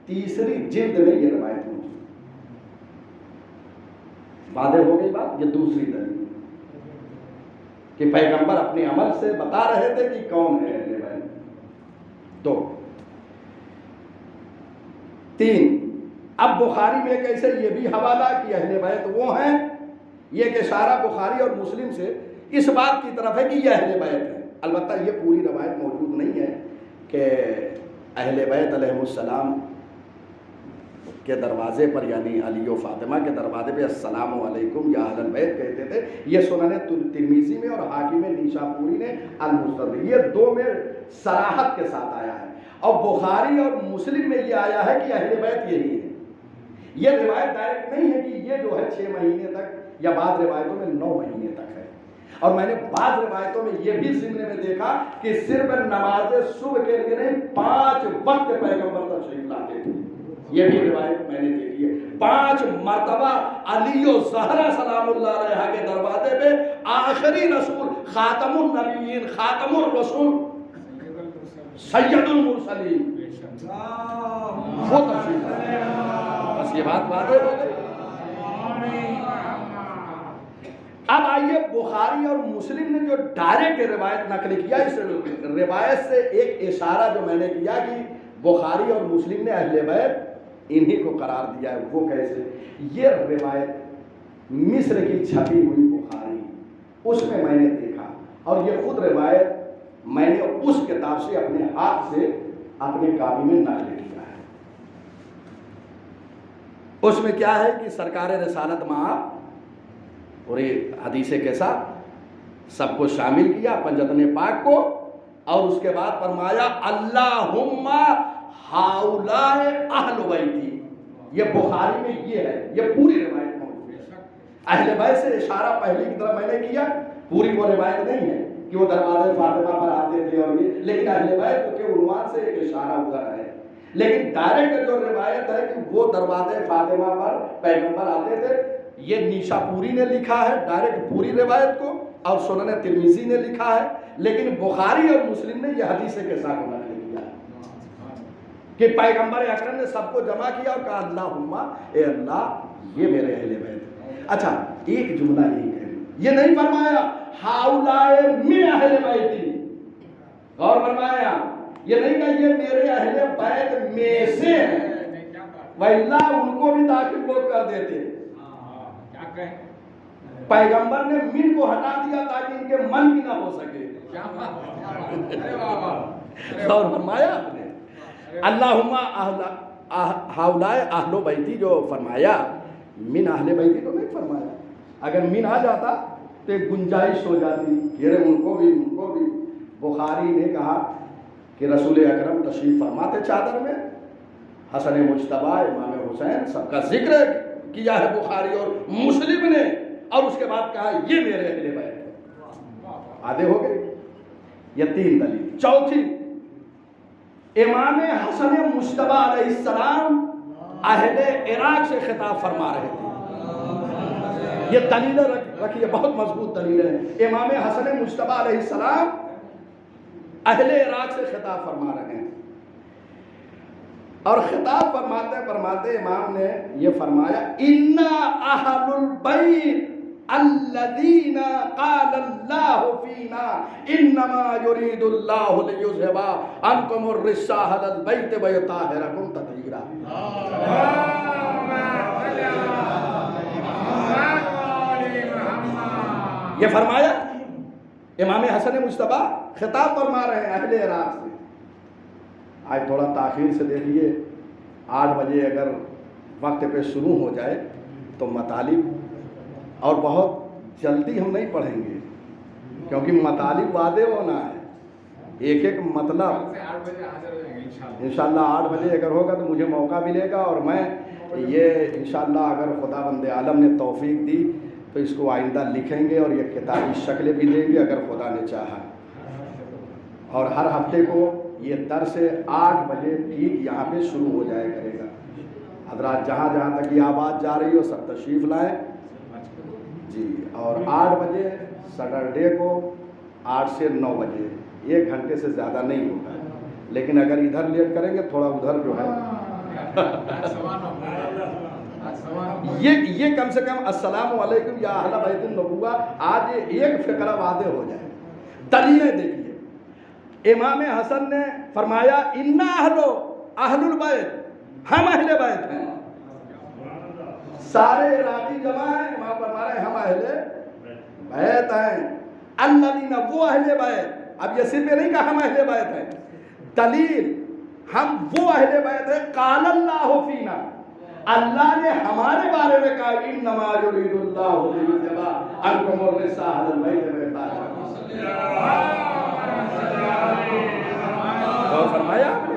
3 جلد میں یہ روایت موجود. واضح ہو گئی بات. یہ دوسری دلیل کہ پیغمبر اپنے عمل سے بتا رہے تھے کہ کون ہے اہل بیت. 2 3 اب بخاری میں ایک ایسے یہ بھی حوالہ کہ اہل بیت وہ ہیں، یہ کہ اشارہ بخاری اور مسلم سے اس بات کی طرف ہے کہ یہ اہل بیت ہے. البتہ یہ پوری روایت موجود نہیں ہے کہ اہل بیت علیہ السلام کے دروازے پر یعنی علی و فاطمہ کے دروازے پہ السلام علیکم یا اہل البیت کہتے تھے. یہ سنن ترمذی میں اور حاکم نیشاپوری نے المستدرک، یہ 2 میں صراحت کے ساتھ آیا ہے. اور بخاری اور مسلم میں یہ آیا ہے کہ اہل بیت یہی ہے. یہ روایت ڈائریکٹ نہیں ہے کہ یہ جو ہے 6 مہینے تک، یا بعض روایتوں میں 9 مہینے تک ہے. اور میں نے بعض روایتوں میں یہ بھی ضمن میں دیکھا کہ صرف نماز صبح کے لیے نہیں 5 وقت پیغمبر تشریف لاتے تھے. یہ بھی روایت میں نے دیکھی ہے. 5 مرتبہ علی و زہرا سلام اللہ علیہ کے دروازے پہ آخری رسول خاتم النبیین خاتم الرسول سید المرسلین وہ تشریف لاتے. بس یہ بات واضح ہو گئی. اب آئیے بخاری اور مسلم نے جو ڈائریکٹ روایت نقل کیا، اس روایت سے ایک اشارہ جو میں نے کیا کہ بخاری اور مسلم نے اہل بیت انہی کو قرار دیا ہے. وہ کیسے؟ یہ روایت مصر کی چھپی ہوئی بخاری اس میں نے دیکھا، اور یہ خود روایت میں نے اس کتاب سے اپنے ہاتھ سے اپنے کاپی میں نقل کیا ہے. اس میں کیا ہے کہ سرکار رسالت مآب اور یہ حدیث کے ساتھ سب کو شامل کیا پنجتن پاک کو، اور اس کے بعد فرمایا اللہم ہؤلاء اہل بیتی. یہ بخاری میں یہ ہے، یہ پوری روایت موجود ہے. اہل بیت سے اشارہ پہلے کی طرح میں نے کیا، پوری وہ روایت نہیں ہے کہ وہ دروازے فاطمہ پر آتے تھے اور یہ، لیکن اہل بیت کے عنوان سے ایک اشارہ ادھر ہے. لیکن ڈائریکٹ جو روایت ہے کہ وہ دروازے فاطمہ پر پیغمبر آتے تھے، یہ نیشاپوری نے لکھا ہے ڈائریکٹ پوری روایت کو، اور سنن ترمذی نے لکھا ہے. لیکن بخاری اور مسلم نے یہ حدیث کے ساتھ نقل کیا ہے کہ پیغمبر اکرم نے سب کو جمع کیا اور کہا اللہم اے اللہ یہ میرے اہل بیت. اچھا ایک جملہ یہی ہے، یہ نہیں فرمایا ہؤلاء من اہل بیتی، غور فرمایا، یہ نہیں کہا یہ میرے اہل بیت میں سے ہیں، وَإِلَّا ان کو بھی داخل لوگ کر دیتے. پیغمبر نے من کو ہٹا دیا تاکہ ان کے من بھی نہ ہو سکے. اور فرمایا آپ نے اللہم ہؤلاء اہل بیتی، جو فرمایا من اہل بیتی تو نہیں فرمایا، اگر من آ جاتا تو ایک گنجائش ہو جاتی کہ ان کو بھی بخاری نے کہا کہ رسول اکرم تشریف فرماتے چادر میں، حسن مجتبیٰ امام حسین سب کا ذکر کیا ہے بخاری اور مسلم نے، اور اس کے بعد کہا یہ میرے اہل بیت ہے۔ آدھے ہو گئے، یہ تین دلیل۔ چوتھی، امام حسن مجتبیٰ علیہ السلام اہل عراق سے خطاب فرما رہے تھے۔ یہ دلیلیں رکھیے، بہت مضبوط دلیلیں ہیں۔ امام حسن مجتبیٰ علیہ السلام اہل عراق سے خطاب فرما رہے ہیں، اور خطاب فرماتے امام نے یہ فرمایا اِنَّا أَهْلُ الْبَيْتِ الَّذِينَ قَالَ اللَّهُ فِينَا إِنَّمَا يُرِيدُ اللَّهُ لِيُذْهِبَ عَنْكُمُ الرِّجْسَ أَهْلَ الْبَيْتِ وَيُطَهِّرَكُمْ تَطْهِيرًا۔ یہ فرمایا امام حسن مجتبیٰ خطاب فرما رہے ہیں اہل عراق سے۔ آج تھوڑا تاخیر سے دیکھیے، 8 بجے اگر وقت پہ شروع ہو جائے تو مطالب، اور بہت جلدی ہم نہیں پڑھیں گے کیونکہ مطالب واضح ہونا ہے، ایک ایک مطلب انشاءاللہ 8 بجے اگر ہوگا تو مجھے موقع ملے گا، اور میں یہ انشاءاللہ اگر خدا بند عالم نے توفیق دی تو اس کو آئندہ لکھیں گے اور یہ کتابی شکل بھی دیں گے اگر خدا نے چاہا، اور ہر ہفتے کو یہ درس 8 بجے ٹھیک یہاں پہ شروع ہو جائے کرے گا۔ حضرات جہاں تک یہ آواز جا رہی ہو سب تشریف لائیں جی، اور 8 بجے سیٹرڈے کو 8 سے 9 بجے، 1 گھنٹے سے زیادہ نہیں ہوگا، لیکن اگر ادھر لیٹ کریں گے تھوڑا ادھر جو ہے یہ کم سے کم السلام علیکم یا اہل بیت النبوہ، آج ایک فقرہ واضح ہو جائے۔ دلیلیں دیکھیے، امام حسن نے فرمایا اِنَّا اہل البیت، ہم اہل بیت ہیں، سارے عراقی جمع ہیں، امام فرما رہے ہیں ہم اہل بیت ہیں، الذین، وہ اہل بیت، اب یہ صرف یہ نہیں کہا ہم اہل بیت ہیں، دلیل ہم وہ اہل بیت ہیں قال اللہ فینا، اللہ نے ہمارے بارے میں کہا انما یرید اللہ لیذھب عنکم الرجس اہل البیت ویطہرکم۔ تو فرمایا آپ نے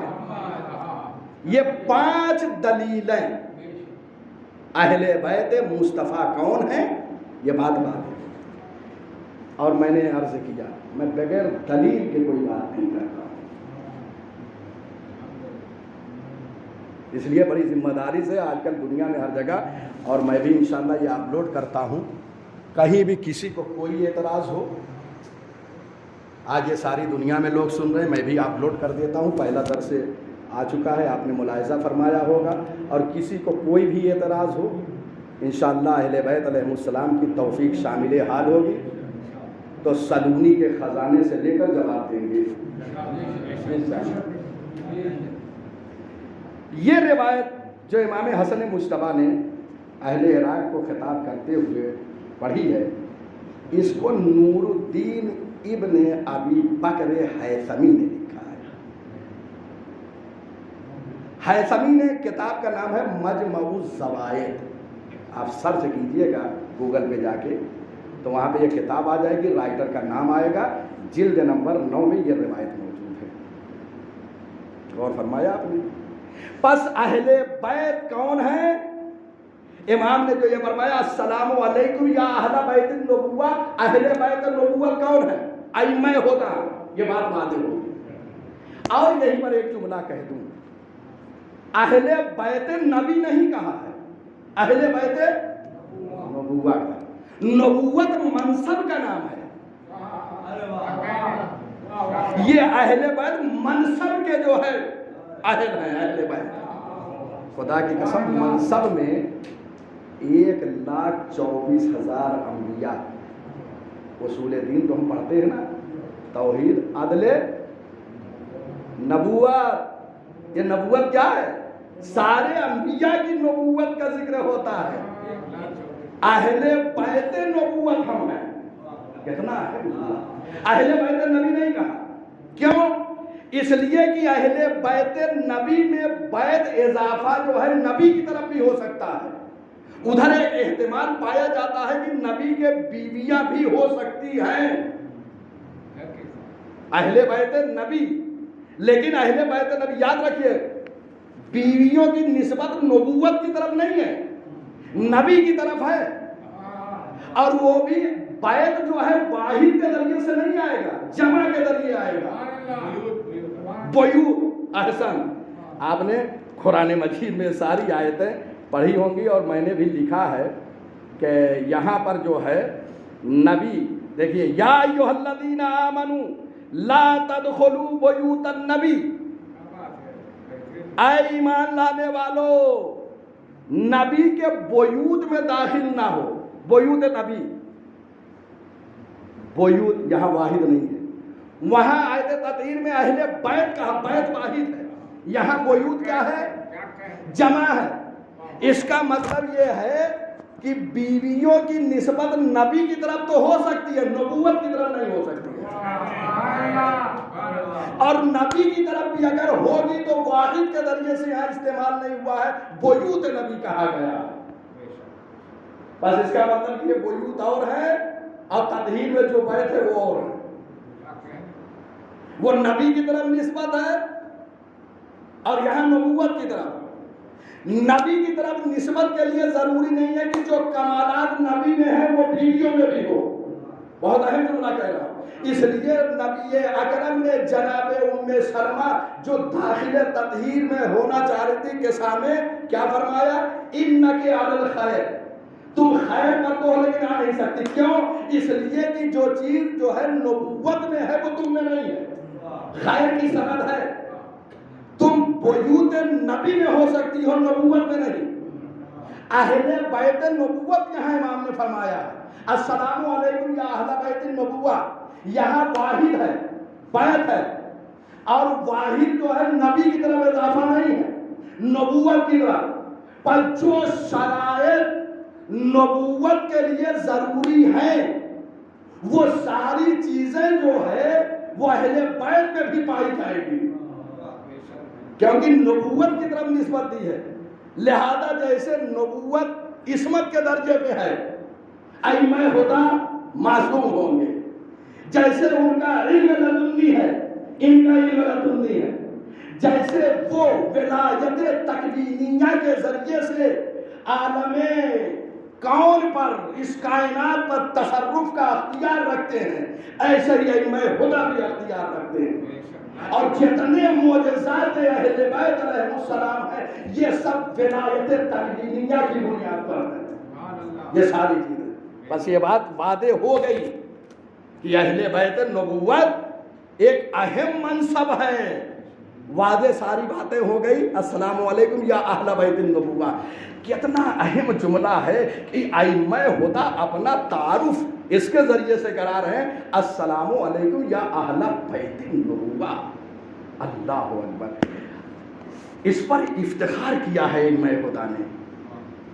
یہ 5 دلیلیں اہل بیت مصطفیٰ کون ہیں، یہ بات ہے، اور میں نے عرض کیا میں بغیر دلیل کے کوئی بات نہیں کرتا ہوں، اس لیے بڑی ذمہ داری سے آج کل دنیا میں ہر جگہ، اور میں بھی انشاءاللہ یہ اپلوڈ کرتا ہوں، کہیں بھی کسی کو کوئی اعتراض ہو، آج یہ ساری دنیا میں لوگ سن رہے ہیں، میں بھی اپلوڈ کر دیتا ہوں، پہلا درس آ چکا ہے، آپ نے ملاحظہ فرمایا ہوگا، اور کسی کو کوئی بھی اعتراض ہو انشاءاللہ اہل بیت علیہ السلام کی توفیق شامل حال ہوگی تو سلونی کے خزانے سے لے کر جواب دیں گے۔ یہ روایت جو امام حسن مجتبیٰ نے اہل عراق کو خطاب کرتے ہوئے پڑھی ہے، اس کو نور الدین ابن ابی بکر حیثمی نے لکھا ہے۔ حیثمی نے کتاب کا نام ہے مجمع الزوائد، آپ سرچ کیجئے گا گوگل پہ جا کے تو وہاں پہ یہ کتاب آ جائے گی، رائٹر کا نام آئے گا، جلد نمبر 9 میں یہ روایت موجود ہے۔ غور فرمایا آپ نے؟ پس اہل بیت کون ہیں؟ امام نے جو یہ فرمایا السلام علیکم یا اہل بیت النبوہ، اہل بیت النبوہ کون ہے؟ ائمہ ہدا، یہ بات واضح ہوگی۔ اور یہیں پر ایک جملہ کہہ دوں، اہل بیت نبی نہیں کہا ہے، اہل بیت نبوہ کا، نبوت منصب کا نام ہے، یہ اہل بیت منصب کے جو ہے اہل ہیں، اہل بیت۔ خدا کی قسم منصب میں 1,24,000 انبیاء، اصول دین تو ہم پڑھتے ہیں نا، توحید، عدل، نبوت، یہ نبوت کیا ہے؟ سارے انبیاء کی نبوت کا ذکر ہوتا ہے، اہل بیت نبوت ہم ہیں، کتنا ہے؟ اہل بیت نبی نہیں کہا، کیوں؟ اس لیے کہ اہل بیت نبی میں بیت اضافہ جو ہے نبی کی طرف بھی ہو سکتا ہے. ادھر ایک احتمال پایا جاتا ہے کہ نبی کے بیویاں بھی ہو سکتی ہیں اہل بیت نبی. لیکن اہل بیت نبی یاد رکھیے بیویوں کی نسبت نبوت کی طرف نہیں ہے, نبی کی طرف ہے. اور وہ بھی بیت جو ہے واحد کے ذریعے سے نہیں آئے گا, جمع کے ذریعے آئے گا. بیوت احسن, آپ نے قرآن مجید میں ساری آیتیں پڑھی ہوں گی اور میں نے بھی لکھا ہے کہ یہاں پر جو ہے نبی دیکھیے یا ایھا الذین آمنوا لا تدخلوا بیوت النبی, اے ایمان لانے والو نبی کے بیوت میں داخل نہ ہو. بیوت نبی, بیوت یہاں واحد نہیں ہے. وہاں آیت تطہیر میں اہل بیت کہا, بیت واحد ہے. یہاں بیوت کیا ہے, جمع ہے. اس کا مطلب یہ ہے کہ بیویوں کی نسبت نبی کی طرف تو ہو سکتی ہے, نبوت کی طرف نہیں ہو سکتی ہے. اور نبی کی طرف بھی اگر ہوگی تو واحد کے ذریعے سے یہاں استعمال نہیں ہوا ہے, بیوت نبی کہا گیا. بس اس کا مطلب یہ بیوت اور ہے اور تطہیر میں جو بیت ہے وہ اور ہے. وہ نبی کی طرف نسبت ہے اور یہاں نبوت کی طرف. نبی کی طرف نسبت کے لیے ضروری نہیں ہے کہ جو کمالات نبی میں ہیں وہ بیویوں میں بھی ہو. بہت اہم جملہ کہہ رہا ہوں. اس لیے نبی اکرم نے جناب ام سلمہ جو داخل تطہیر میں ہونا چاہ رہی تھی کے سامنے کیا فرمایا, انک علی الخیر, تم خیر پر تو ہو لیکن آ نہیں سکتی. کیوں؟ اس لیے کہ جو چیز جو ہے نبوت میں ہے وہ تم میں نہیں ہے, خیر کی سند ہے. تم بیوت نبی میں ہو سکتی ہو, نبوت میں نہیں. اہل بیت نبوت یہاں امام نے فرمایا السلام علیکم یا اہل بیت النبوہ, یہاں واحد ہے, بیت ہے. اور واحد جو ہے نبی کی طرف اضافہ نہیں ہے, نبوت کی طرف. پر جو شرائط نبوت کے لیے ضروری ہیں وہ ساری چیزیں جو ہے وہ اہل بیت میں بھی پائی جائے گی, کیونکہ نبوت کی طرف نسبت دی ہے. لہذا جیسے نبوت عصمت کے درجے پہ ہے, ائمہ ہدی معصوم ہوں گے. جیسے ان کا علم لدنی ہے, ان کا علم لدنی ہے. جیسے وہ ولایت تکوینیہ کے ذریعے سے عالم کون پر, اس کائنات پر تصرف کا اختیار رکھتے ہیں, ایسے ہی ائمہ ہدی بھی اختیار رکھتے ہیں. اور جتنے معجزات اہل بیت علیہ السلام ہیں یہ سب ولایت تکوینیہ کی بنیاد پر ہے. یہ ساری چیزیں بس یہ بات واضح ہو گئی کہ اہل بیت نبوت ایک اہم منصب ہے. واضح ساری باتیں ہو گئی. السلام علیکم یا اہل بیت النبوہ کتنا اہم جملہ ہے کہ ائمہ ہدی اپنا تعارف اس کے ذریعے سے کرا رہے ہیں السلام علیکم یا اہل بیت النبوہ. اللہ اکبر. اس پر افتخار کیا ہے ائمہ ہدی نے.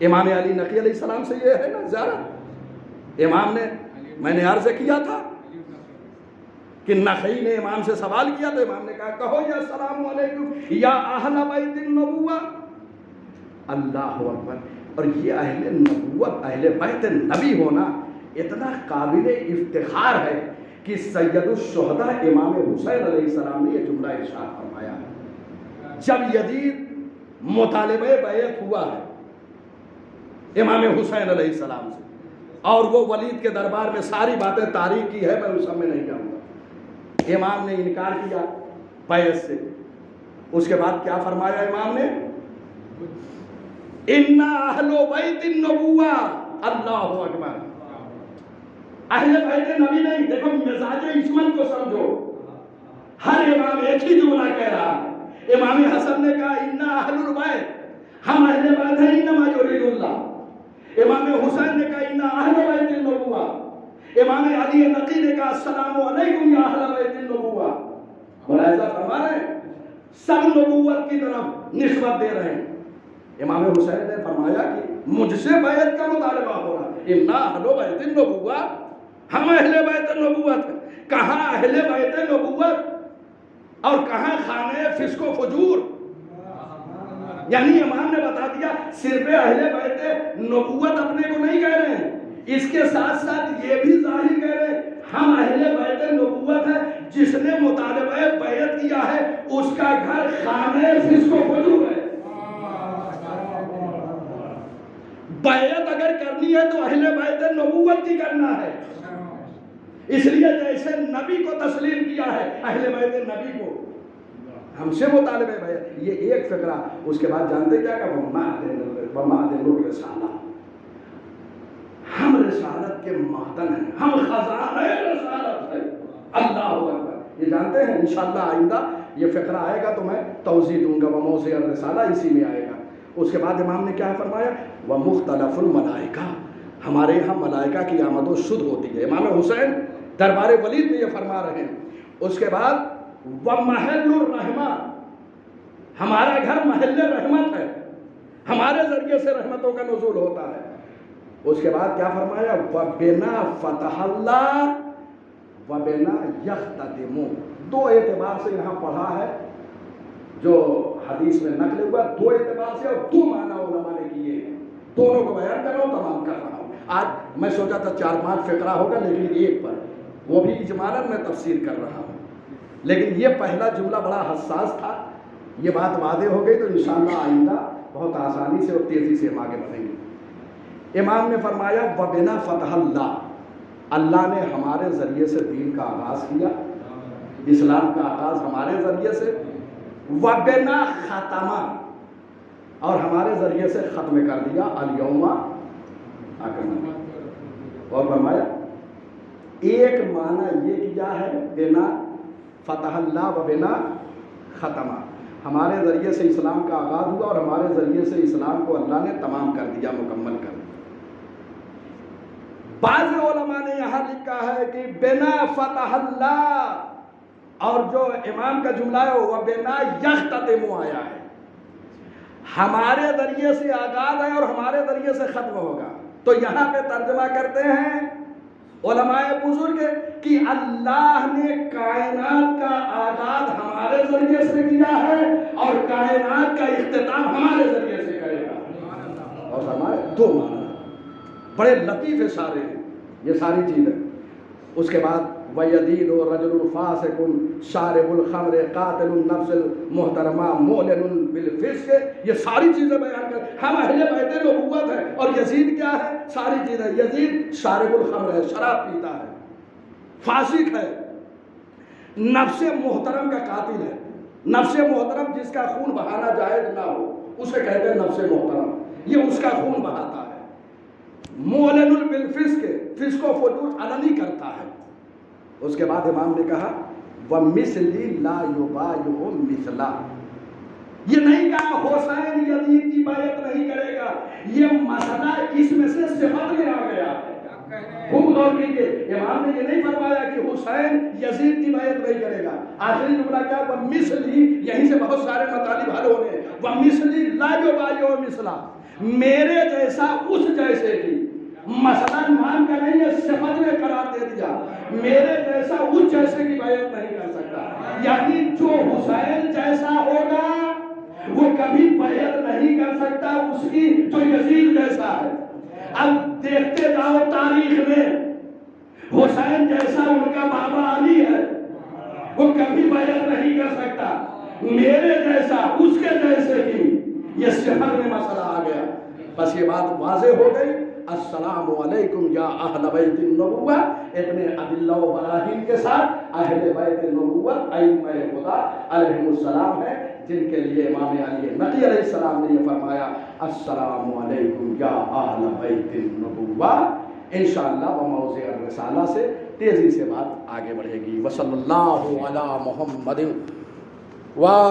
امام علی نقی علیہ السلام سے یہ ہے نا زیارت. امام نے, میں نے عرض کیا تھا کہ نخعی نے امام سے سوال کیا تو امام نے کہا کہو یا السلام علیکم یا اہل بیت النبوہ. اللہ اکبر. اور یہ اہل نبوت, اہل بیت نبی ہونا اتنا قابل افتخار ہے کہ سید الشہداء امام حسین علیہ السلام نے یہ جملہ ارشاد فرمایا ہے. جب یزید مطالبہ بیعت ہوا ہے امام حسین علیہ السلام سے اور وہ ولید کے دربار میں ساری باتیں تاریخ کی ہے, میں اس سب میں نہیں جاؤں گا. امام نے انکار کیا بیعت سے. اس کے بعد کیا فرمایا امام نے, اِنَّ أَهْلُ بَيْتِ النُّبُوَّةِ. اللہ اکبر. اہل بیت نبی نہیں. دیکھو مزاج عصمت کو سمجھو. ہر امام ایک ہی جملہ کہہ رہا ہے. امام حسن نے کہا اِنَّ أَهْلُ الْبَيْتِ, ہم اہل بیت ہیں, اِنَّمَا يُرِيدُ اللَّهُ. امام حسین نے کہا اِنَّ أَهْلُ بَيْتِ النُّبُوَّةِ. امام علی نقی نے کہا السلام علیکم یا اہل بیت النبوہ. ملاحظہ فرما رہے ہیں سب نبوت کی طرف نسبت دے رہے ہیں. امام حسین نے فرمایا کہ مجھ سے بیعت کا مطالبہ ہو رہا ہے. اِنَّ أَهْلُ بَيْتِ النُّبُوَّةِ, ہم اہل بیت نبوت ہیں. کہاں اہل بیت نبوت, اور کہاں خانے فسق و فجور. یعنی امام نے بتا دیا صرف اہل بیت نبوت اپنے کو نہیں کہہ رہے ہیں، اس کے ساتھ ساتھ یہ بھی ظاہر کہہ رہے ہیں ہم اہل بیت نبوت ہے، جس نے مطالبہ بیعت کیا ہے اس کا گھر خانے فسق و فجور ہے. بیعت اگر کرنی ہے تو اہل بیت نبوت کی کرنا ہے. اس لیے جیسے نبی کو تسلیم کیا ہے اہل بیت نبی کو ہم سے مطالبہ بیعت. یہ ایک فقرہ. اس کے بعد جانتے کیا کہ وَمَعْدِنُ الرِّسَالَةِ، ہم رسالت کے معدن ہیں، ہم خزانہ رسالت ہے. اللہ اکبر. یہ جانتے ہیں انشاءاللہ آئندہ یہ فقرہ آئے گا تو میں توضیح دوں گا. وَمَوْضِعُ الرِّسَالَةِ اسی میں آئے گا. اس کے بعد امام نے کیا فرمایا وَمُخْتَلَفُ الْمَلَائِكَةِ، ہمارے یہاں ملائکہ کی آمد و شد ہوتی ہے. امام حسین دربار ولید میں یہ فرما رہے ہیں. اس کے بعد وَمَحِلُّ الرَّحْمَةِ، ہمارا گھر محل رحمت ہے، ہمارے ذریعے سے رحمتوں کا نزول ہوتا ہے. اس کے بعد کیا فرمایا وَبِنَا فَتَحَ اللَّهُ وَبِنَا يَخْتَتِمُ. دو اعتبار سے یہاں پڑھا ہے جو حدیث میں نقل ہوا، دو اعتبار سے اور دو معنی علماء نے کیے ہیں. دونوں کو بیان کر رہا ہوں، تمام کر رہا ہوں. آج میں سوچا تھا 4-5 فقرہ ہوگا لیکن ایک پر، وہ بھی اجمالاً میں تفسیر کر رہا ہوں. لیکن یہ پہلا جملہ بڑا حساس تھا. یہ بات واضح ہو گئی تو انشاءاللہ آئندہ بہت آسانی سے اور تیزی سے ہم آگے بڑھیں گے. امام نے فرمایا وَبِنَا فَتَحَ اللَّهُ، اللہ نے ہمارے ذریعے سے دین کا آغاز کیا، اسلام کا آغاز ہمارے ذریعے سے. وَبِنَا خَتَمَ، اور ہمارے ذریعے سے ختم کر دیا الْيَوْمَ أَكْمَلْتُ. اور فرمایا ایک معنی یہ کیا ہے بنا فتح اللہ و بنا ختمہ، ہمارے ذریعے سے اسلام کا آغاز ہوا اور ہمارے ذریعے سے اسلام کو اللہ نے تمام کر دیا، مکمل کر دیا. بعض علماء نے یہاں لکھا ہے کہ بنا فتح اللہ، اور جو امام کا جملہ ہے وہ بنا یختتم آیا ہے، ہمارے ذریعے سے آغاز ہے اور ہمارے ذریعے سے ختم ہوگا. تو یہاں پہ ترجمہ کرتے ہیں علماء بزرگ کہ اللہ نے کائنات کا آغاز ہمارے ذریعے سے کیا ہے اور کائنات کا اختتام ہمارے ذریعے سے کرے گا. اور ہمارے دو معنی بڑے لطیف ہے سارے یہ ساری چیزیں. اس کے بعد وَيَدِينُ رَجُلٌ فَاسِقٌ شَارِبُ الْخَمْرِ قَاتِلُ النَّفْسِ الْمُحْتَرَمَةِ مُعْلِنٌ بِالْفِسْقِ. یہ ساری چیزیں بیان کر ہم اہل بیت نبوت ہے. اور یزید کیا ہے؟ ساری چیزیں. یزید شارب الخمر ہے، شراب پیتا ہے، فاسق ہے، نفس محترم کا قاتل ہے. نفس محترم جس کا خون بہانا جائز نہ ہو اسے کہتے ہیں نفس محترم، یہ اس کا خون بہاتا ہے. معلن بالفسق، فسق و فجور علنی کرتا ہے. اس کے بعد امام نے کہا وَمِثْلِ لَا يُبَايِعُ مِثْلَا، یہ نہیں کہا حسین یزید کی بیعت نہیں کرے گا، یہ مسئلہ اس میں سے صفت میں آ گیا ہے. خوب غور کیجیے، امام نے یہ نہیں فرمایا کہ حسین یزید کی بیعت نہیں کرے گا. آخری جملہ کیا وَمِثْلِ، یہیں سے بہت سارے مطالب حل ہونے. وَمِثْلِ لَا يُبَايِعُ مِثْلَا، میرے جیسا اس جیسے کی. مسئلہ مان کا نہیں ہے، صفت میں قرار دے دیا. میرے جیسا اس جیسے کی بیعت نہیں کر سکتا. یعنی جو حسین جیسا ہوگا وہ کبھی بیعت نہیں کر سکتا اس کی جو یزید جیسا ہے. اب دیکھتے جاؤ تاریخ میں حسین جیسا ان کا بابا علی ہے، وہ کبھی بیعت نہیں کر سکتا. میرے جیسا اس کے جیسے کی، یہ صفت میں مسئلہ آ گیا. بس یہ بات واضح ہو گئی. السلام علیکم یا اہل بیت النبوہ، اتنے ادلہ و براہین کے ساتھ اہل بیت النبوت ائمہ خدا علیہم السلام ہے، جن کے لیے امام علی نقی علیہ السلام نے یہ فرمایا السلام علیکم یا اہل بیت النبوہ. انشاءاللہ وموضع الرسالہ سے تیزی سے بات آگے بڑھے گی. وصلی اللہ علی محمد